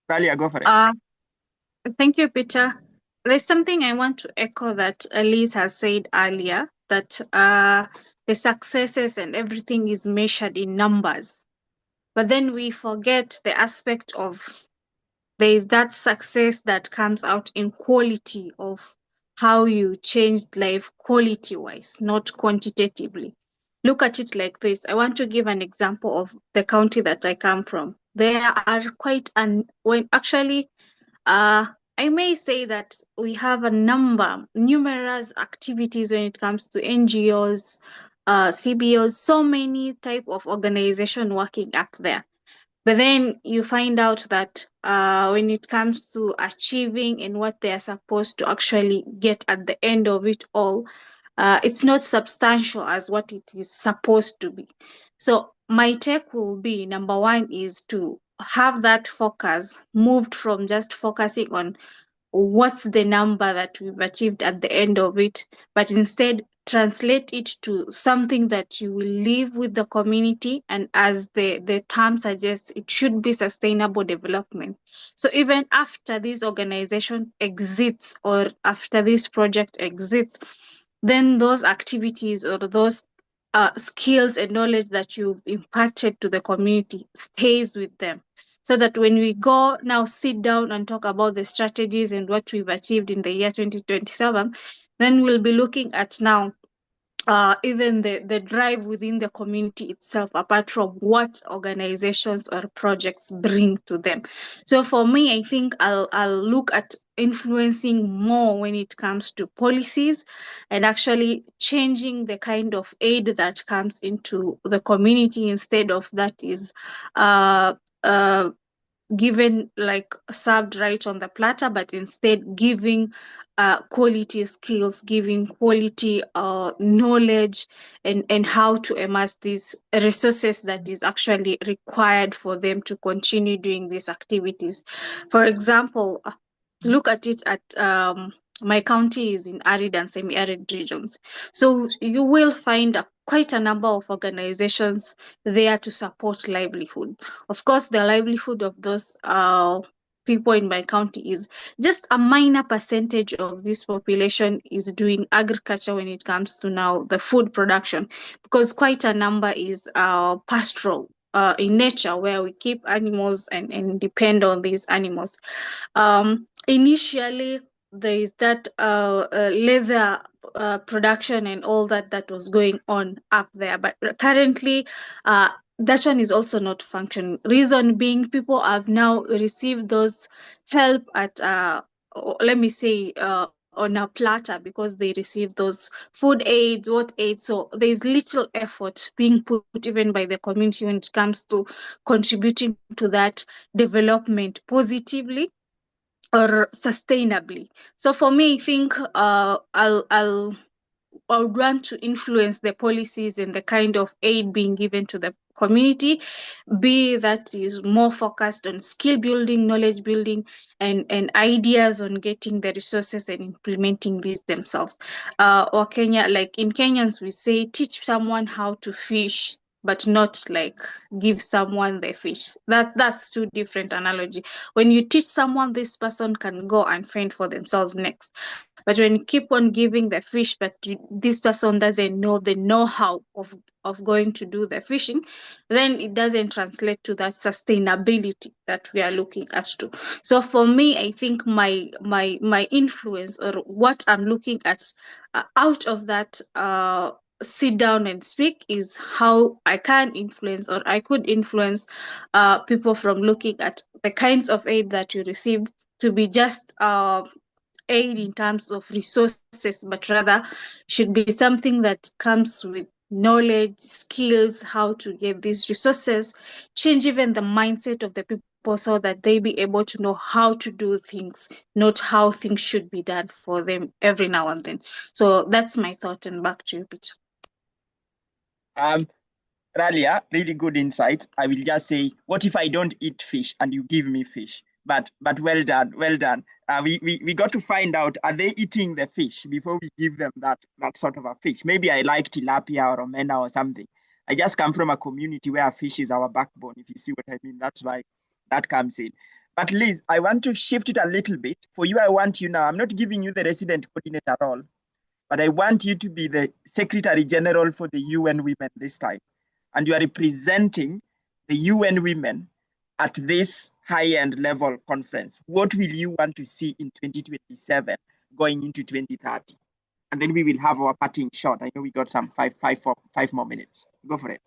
Ralia, go for it. Thank you, Peter. There's something I want to echo that Elise has said earlier, that the successes and everything is measured in numbers. But then we forget the aspect of there is that success that comes out in quality of how you changed life quality-wise, not quantitatively. Look at it like this. I want to give an example of the county that I come from. There are I may say that we have numerous activities when it comes to NGOs, CBOs, so many type of organization working up there. But then you find out that when it comes to achieving and what they are supposed to actually get at the end of it all, it's not substantial as what it is supposed to be. So my take will be, number one is to have that focus moved from just focusing on what's the number that we've achieved at the end of it, but instead translate it to something that you will live with the community. And as the term suggests, it should be sustainable development. So even after this organization exits or after this project exits, then those activities or those skills and knowledge that you've imparted to the community stays with them, so that when we go now sit down and talk about the strategies and what we've achieved in the year 2027, then we'll be looking at now even the drive within the community itself, apart from what organizations or projects bring to them. So for me, I think I'll look at influencing more when it comes to policies and actually changing the kind of aid that comes into the community, instead of that is given like served right on the platter, but instead giving quality skills, giving quality knowledge, and how to amass these resources that is actually required for them to continue doing these activities. For example, look at it at my county is in arid and semi-arid regions. So you will find quite a number of organizations there to support livelihood. Of course, the livelihood of those people in my county is just a minor percentage of this population is doing agriculture when it comes to now the food production, because quite a number is pastoral in nature, where we keep animals and depend on these animals. Initially, there is that leather production and all that was going on up there, but currently that one is also not functioning. Reason being, people have now received those help at let me say on a platter, because they receive those food aid, what aid. So there's little effort being put even by the community when it comes to contributing to that development positively or sustainably. So for me, I think I would want to influence the policies and the kind of aid being given to the community, be that is more focused on skill building, knowledge building, and ideas on getting the resources and implementing these themselves. Or Kenya, like in Kenyans, we say teach someone how to fish, but not like give someone the fish. That's two different analogy. When you teach someone, this person can go and fend for themselves next. But when you keep on giving the fish, but this person doesn't know the know-how of going to do the fishing, then it doesn't translate to that sustainability that we are looking at to. So for me, I think my influence, or what I'm looking at out of that sit down and speak, is how I can influence, or I could influence people from looking at the kinds of aid that you receive to be just aid in terms of resources, but rather should be something that comes with knowledge, skills, how to get these resources, change even the mindset of the people so that they be able to know how to do things, not how things should be done for them every now and then. So that's my thought, and back to you, Peter. Ralia, really good insight. I will just say, what if I don't eat fish and you give me fish? But well done, well done. We got to find out, are they eating the fish before we give them that sort of a fish? Maybe I like tilapia or omena or something. I just come from a community where fish is our backbone, if you see what I mean. That's why that comes in. But Liz, I want to shift it a little bit. For you, I want you now. I'm not giving you the resident coordinator role, but I want you to be the Secretary General for the UN Women this time. And you are representing the UN Women at this high-end level conference. What will you want to see in 2027 going into 2030? And then we will have our parting shot. I know we got some five more minutes. Go for it.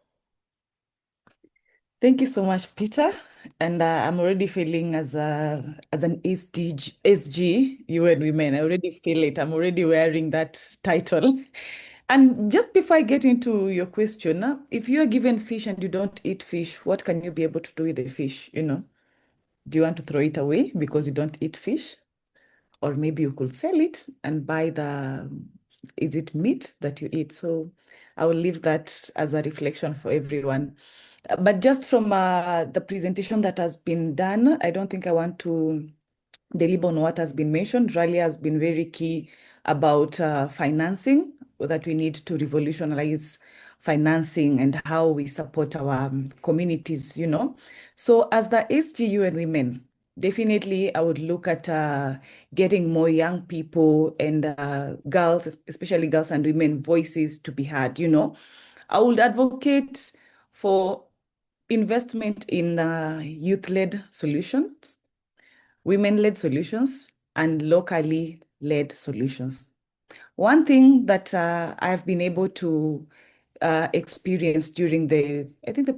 Thank you so much, Peter. And I'm already feeling as an SG UN Women. I already feel it. I'm already wearing that title. And just before I get into your question, if you are given fish and you don't eat fish, what can you be able to do with the fish? You know, do you want to throw it away because you don't eat fish? Or maybe you could sell it and buy is it meat that you eat? So I will leave that as a reflection for everyone. But just from the presentation that has been done, I don't think I want to deliver on what has been mentioned. Riley has been very key about financing, that we need to revolutionize financing and how we support our communities, you know. So as the SGU and women, definitely I would look at getting more young people and girls, especially girls and women, voices to be heard, you know. I would advocate for investment in youth-led solutions, women-led solutions, and locally led solutions. One thing that I've been able to experience during I think the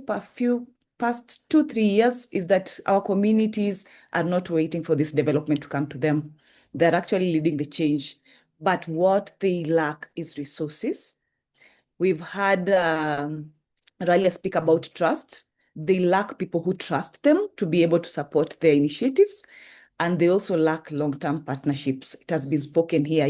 past 2-3 years is that our communities are not waiting for this development to come to them. They're actually leading the change. But what they lack is resources. We've had Ralia speak about trust. they lack people who trust them to be able to support their initiatives. And they also lack long-term partnerships. It has been spoken here,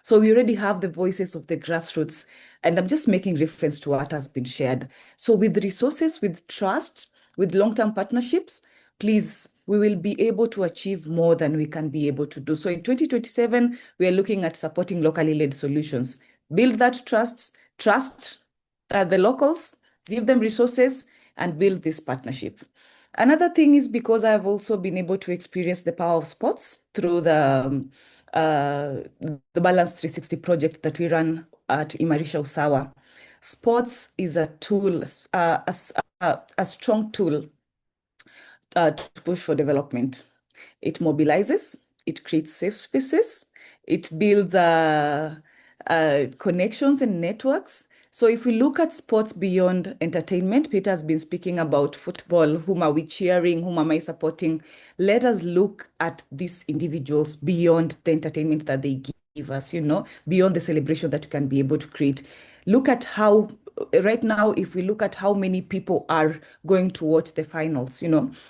So we already have the voices of the grassroots. And I'm just making reference to what has been shared. So with resources, with trust, with long-term partnerships, please, we will be able to achieve more than we can be able to do. So in 2027, we are looking at supporting locally led solutions. Build that trust the locals, give them resources, and build this partnership. Another thing is because I've also been able to experience the power of sports through the Balance 360 project that we run at Imarisha Usawa. Sports is a tool, a strong tool to push for development. It mobilizes, it creates safe spaces, it builds connections and networks. So if we look at sports beyond entertainment, Peter has been speaking about football, whom are we cheering, whom am I supporting? Let us look at these individuals beyond the entertainment that they give us, beyond the celebration that we can be able to create. Look at how, right now, if we look at how many people are going to watch the finals,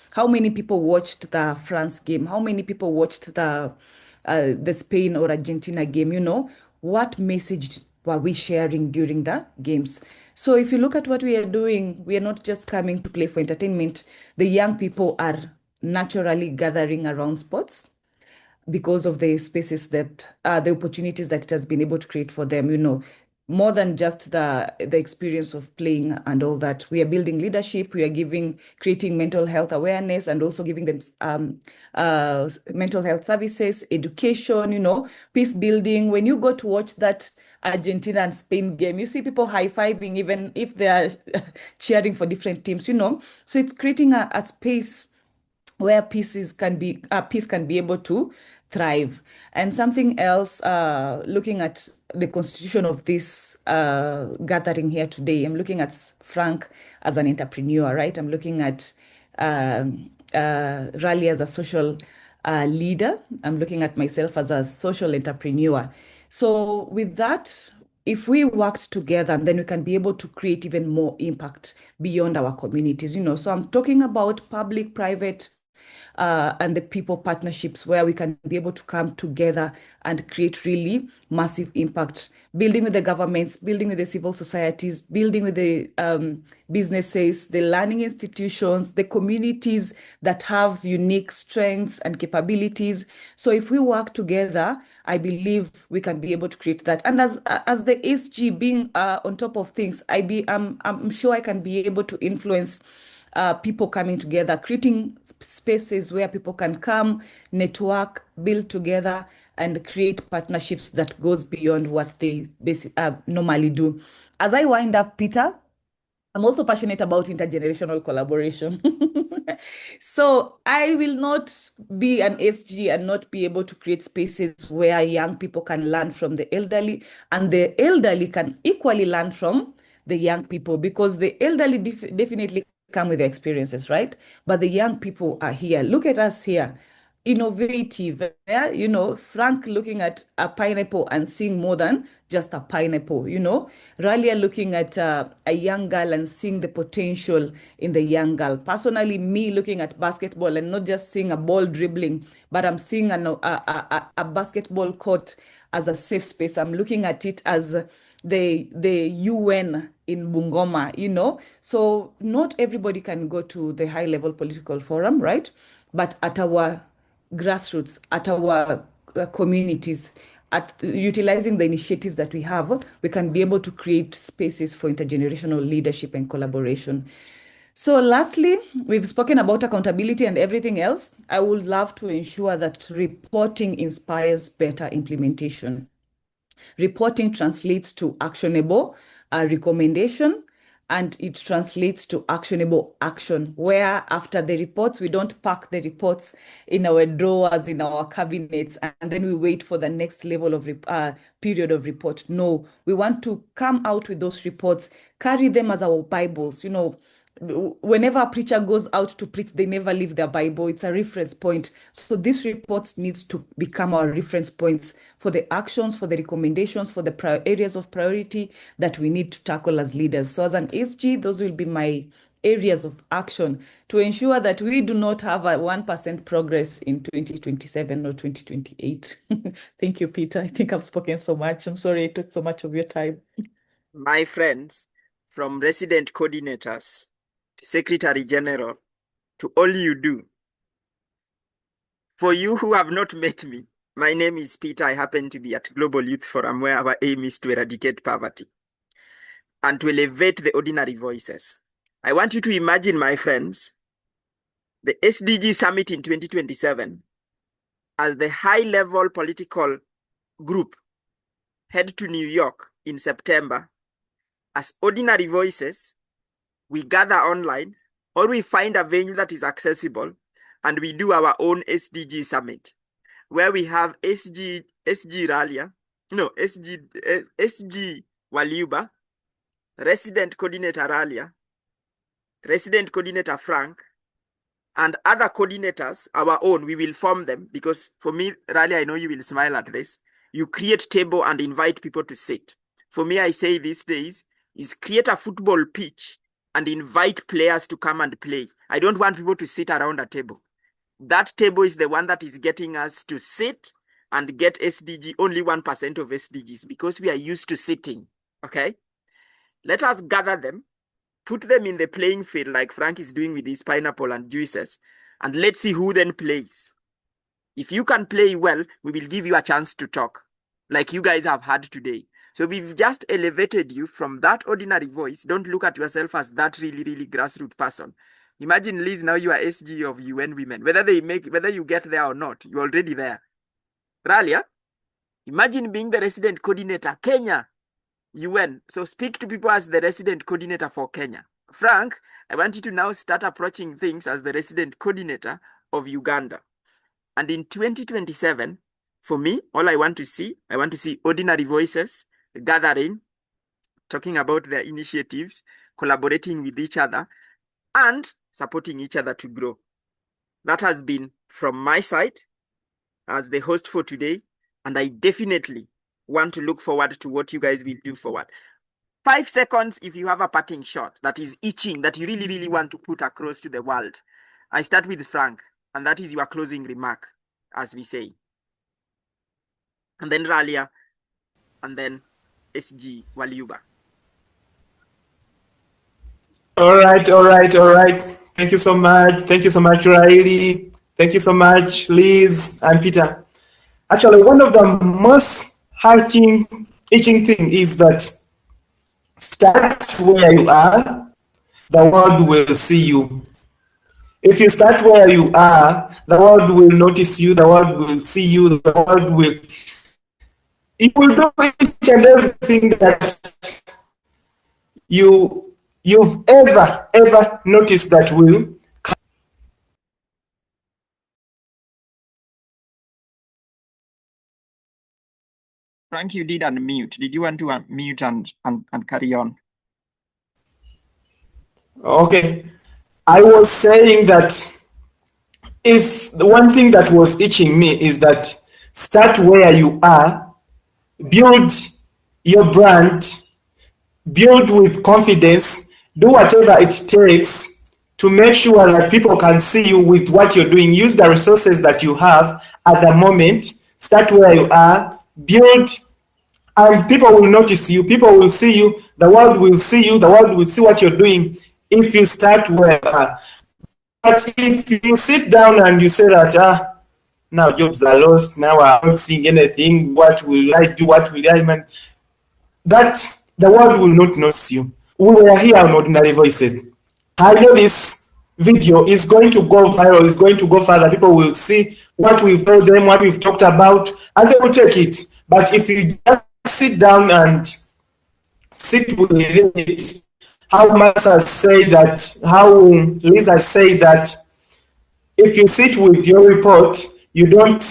how many people watched the France game, how many people watched the Spain or Argentina game, what message were we sharing during the games? So if you look at what we are doing, we are not just coming to play for entertainment. The young people are naturally gathering around sports because of the spaces that the opportunities that it has been able to create for them, more than just the experience of playing and all that. We are building leadership, we are creating mental health awareness, and also giving them mental health services, education, peace building. When you go to watch that Argentina and Spain game, you see people high-fiving even if they are cheering for different teams, So it's creating a space where peace can be able to thrive. And something else, looking at the constitution of this gathering here today, I'm looking at Frank as an entrepreneur, right? I'm looking at Raleigh as a social leader. I'm looking at myself as a social entrepreneur. So with that, if we worked together, then we can be able to create even more impact beyond our communities, So I'm talking about public, private, and the people partnerships where we can be able to come together and create really massive impact, building with the governments, building with the civil societies, building with the businesses, the learning institutions, the communities that have unique strengths and capabilities. So if we work together, I believe we can be able to create that. And as the SG being on top of things, I'm sure I can be able to influence people coming together, creating spaces where people can come, network, build together, and create partnerships that goes beyond what they normally do. As I wind up, Peter, I'm also passionate about intergenerational collaboration. So I will not be an SG and not be able to create spaces where young people can learn from the elderly, and the elderly can equally learn from the young people, because the elderly definitely come with their experiences, right? But the young people are here. Look at us here, innovative. Yeah? Frank looking at a pineapple and seeing more than just a pineapple. Ralia looking at a young girl and seeing the potential in the young girl. Personally, me looking at basketball and not just seeing a ball dribbling, but I'm seeing a basketball court as a safe space. I'm looking at it as the UN in Bungoma. So not everybody can go to the high level political forum, right? But at our grassroots, at our communities, at utilizing the initiatives that we have, we can be able to create spaces for intergenerational leadership and collaboration. So lastly, we've spoken about accountability and everything else. I would love to ensure that reporting inspires better implementation. Reporting translates to actionable recommendation, and it translates to actionable action, where after the reports, we don't pack the reports in our drawers, in our cabinets, and then we wait for the next level of period of report. No, we want to come out with those reports, carry them as our Bibles, whenever a preacher goes out to preach, they never leave their Bible. It's a reference point. So these reports needs to become our reference points for the actions, for the recommendations, for the areas of priority that we need to tackle as leaders. So as an SG, those will be my areas of action to ensure that we do not have a 1% progress in 2027 or 2028. Thank you, Peter. I think I've spoken so much. I'm sorry I took so much of your time. My friends, from resident coordinators to Secretary General to all you do, for you who have not met me, my name is Peter. I happen to be at Global Youth Forum, where our aim is to eradicate poverty and to elevate the ordinary voices. I want you to imagine, my friends, the SDG Summit in 2027 as the high-level political group head to New York in September. As ordinary voices, we gather online or we find a venue that is accessible and we do our own SDG Summit, where we have SG Waliuba, Resident Coordinator Ralia, Resident Coordinator Frank, and other coordinators, our own. We will form them because for me, Ralia, I know you will smile at this. You create table and invite people to sit. For me, I say these days is create a football pitch and invite players to come and play. I don't want people to sit around a table. That table is the one that is getting us to sit and get SDG, only 1% of SDGs, because we are used to sitting, okay? Let us gather them, put them in the playing field like Frank is doing with his pineapple and juices, and let's see who then plays. If you can play well, we will give you a chance to talk, like you guys have had today. So we've just elevated you from that ordinary voice. Don't look at yourself as that really, really grassroots person. Imagine, Liz, now you are SG of UN Women. Whether you get there or not, you're already there. Ralia, imagine being the resident coordinator, Kenya, UN. So speak to people as the resident coordinator for Kenya. Frank, I want you to now start approaching things as the resident coordinator of Uganda. And in 2027, for me, all I want to see ordinary voices gathering, talking about their initiatives, collaborating with each other, and supporting each other to grow. That has been from my side as the host for today, and I definitely want to look forward to what you guys will do forward. 5 seconds if you have a parting shot that is itching, that you really, really want to put across to the world. I start with Frank, and that is your closing remark, as we say. And then Ralia, and then SG Waliuba. All right. Thank you so much, Riley. Thank you so much, Liz and Peter. Actually, one of the most itching thing is that start where you are, the world will see you. If you start where you are, the world will notice you, the world will see you, you will do each and everything that you've ever noticed that will. Frank, you did unmute. Did you want to unmute and carry on? Okay. I was saying that if the one thing that was itching me is that start where you are, build your brand, build with confidence, do whatever it takes to make sure that people can see you with what you're doing. Use the resources that you have at the moment. Start where you are, build, and people will notice you. People will see you. The world will see you. The world will see what you're doing if you start where you are. But if you sit down and you say that, now jobs are lost, now I'm not seeing anything, what will I do? What will I man? That the world will not notice you. We were here on Ordinary Voices. I know this video is going to go viral, is going to go further. People will see what we've told them, what we've talked about, and they will take it. But if you just sit down and sit with it, how Lisa said that if you sit with your report, you don't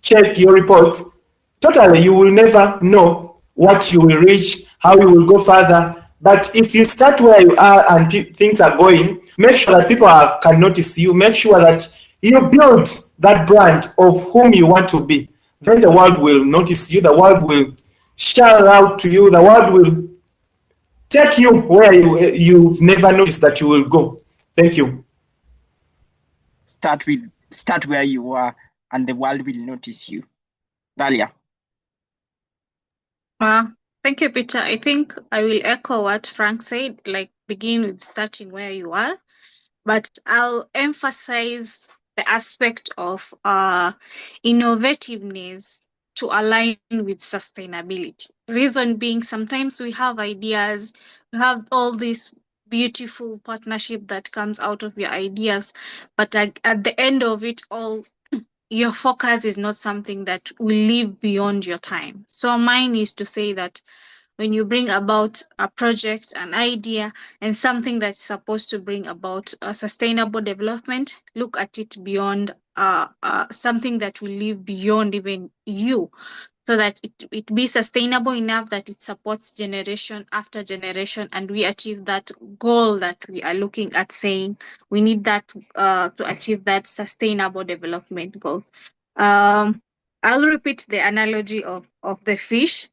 check your report, totally, you will never know what you will reach, how you will go further. But if you start where you are and things are going, make sure that people can notice you, make sure that you build that brand of whom you want to be. Then the world will notice you, the world will shout out to you, the world will take you where you've never noticed that you will go. Thank you. Start where you are, and the world will notice you. Dalia. Thank you, Peter. I think I will echo what Frank said, like begin with starting where you are, but I'll emphasize the aspect of innovativeness to align with sustainability. Reason being, sometimes we have ideas, we have all this beautiful partnership that comes out of your ideas, but at the end of it all, your focus is not something that will live beyond your time. So mine is to say that when you bring about a project, an idea, and something that's supposed to bring about a sustainable development, look at it beyond something that will live beyond even you, so that it be sustainable enough that it supports generation after generation, and we achieve that goal that we are looking at, saying we need that to achieve that sustainable development goals. I'll repeat the analogy of the fish.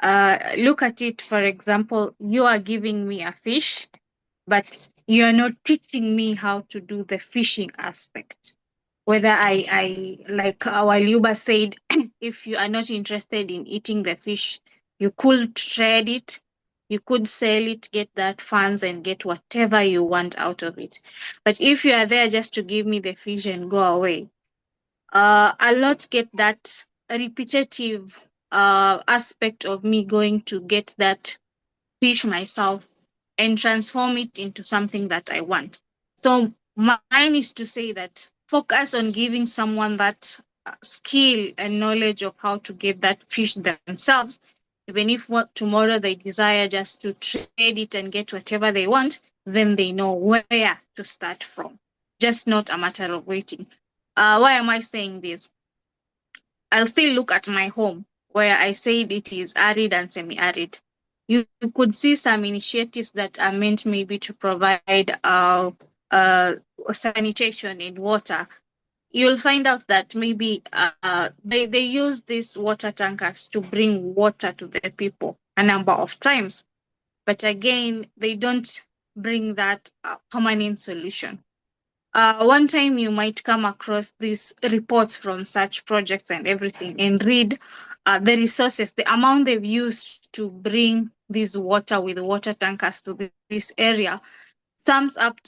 Look at it, for example, you are giving me a fish, but you are not teaching me how to do the fishing aspect. Whether I like our Luba said, if you are not interested in eating the fish, you could trade it, you could sell it, get that funds and get whatever you want out of it. But if you are there just to give me the fish and go away, I'll not get that repetitive aspect of me going to get that fish myself and transform it into something that I want. So mine is to say that focus on giving someone that skill and knowledge of how to get that fish themselves, even if tomorrow they desire just to trade it and get whatever they want, then they know where to start from. Just not a matter of waiting. Why am I saying this? I'll still look at my home where I said it is arid and semi-arid. You could see some initiatives that are meant maybe to provide sanitation and water. You'll find out that maybe they use these water tankers to bring water to the people a number of times. But again, they don't bring that permanent solution. One time you might come across these reports from such projects and everything and read the resources, the amount they've used to bring this water with water tankers to this area sums up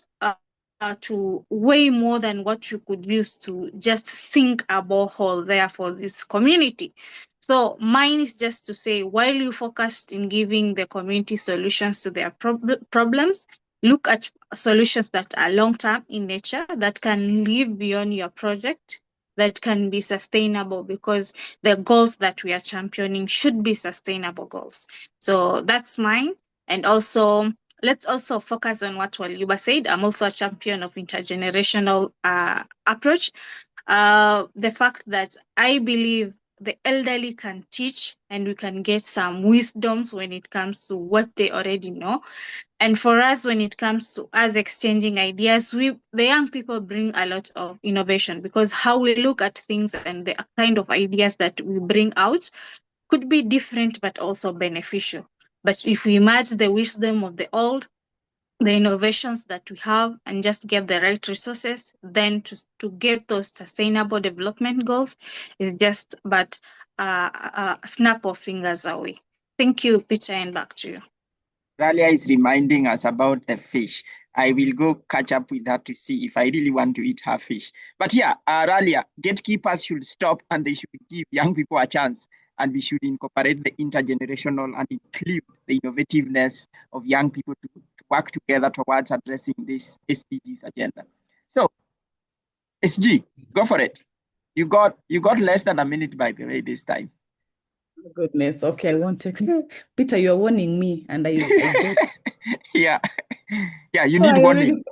to way more than what you could use to just sink a borehole there for this community. So mine is just to say, while you focused in giving the community solutions to their problems, look at solutions that are long-term in nature, that can live beyond your project, that can be sustainable, because the goals that we are championing should be sustainable goals. So that's mine. And also, let's also focus on what Waluba said. I'm also a champion of intergenerational approach. The fact that I believe the elderly can teach and we can get some wisdoms when it comes to what they already know. And for us, when it comes to us exchanging ideas, the young people bring a lot of innovation, because how we look at things and the kind of ideas that we bring out could be different but also beneficial. But if we merge the wisdom of the old, the innovations that we have, and just get the right resources, then to get those sustainable development goals is just but a snap of fingers away. Thank you, Peter, and back to you. Ralia is reminding us about the fish. I will go catch up with her to see if I really want to eat her fish. But yeah, Ralia, gatekeepers should stop and they should give young people a chance. And we should incorporate the intergenerational and include the innovativeness of young people to work together towards addressing this SDGs agenda. So, SG, go for it. You got less than a minute, by the way, this time. Oh, goodness. Okay, I won't take Peter, you're warning me, and I get yeah. Yeah, you need warning.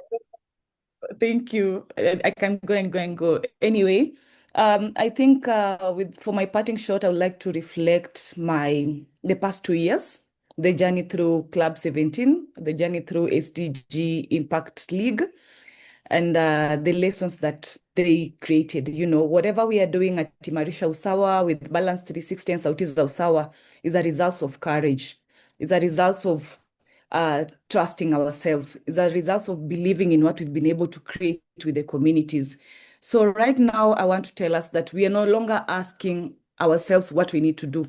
Thank you. I can go and go. Anyway, I think for my parting shot, I would like to reflect the past 2 years, the journey through Club 17, the journey through SDG Impact League, and the lessons that they created. Whatever we are doing at Imarisha Usawa with Balance 360 and Sauti za Usawa is a result of courage. It's a result of trusting ourselves. It's a result of believing in what we've been able to create with the communities. So right now, I want to tell us that we are no longer asking ourselves what we need to do.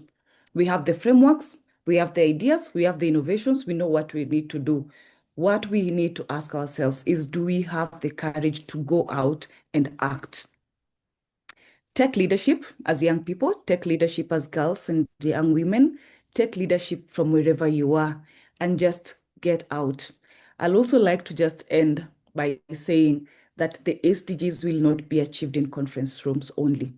We have the frameworks, we have the ideas, we have the innovations, we know what we need to do. What we need to ask ourselves is, do we have the courage to go out and act? Take leadership as young people, take leadership as girls and young women, take leadership from wherever you are, and just get out. I'll also like to just end by saying that the SDGs will not be achieved in conference rooms only.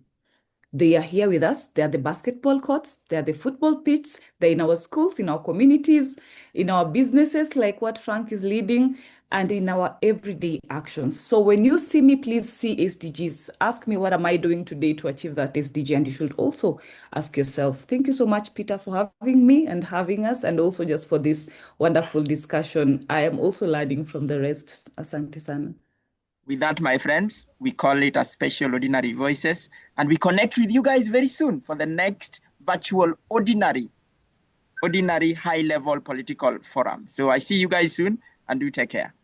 They are here with us. They are the basketball courts, they are the football pitch, they're in our schools, in our communities, in our businesses, like what Frank is leading, and in our everyday actions. So when you see me, please see SDGs. Ask me, what am I doing today to achieve that SDG? And you should also ask yourself. Thank you so much, Peter, for having me and having us, and also just for this wonderful discussion. I am also learning from the rest. Asante sana. With that, my friends, we call it a special Ordinary Voices, and we connect with you guys very soon for the next virtual ordinary high-level political forum. So I see you guys soon, and do take care.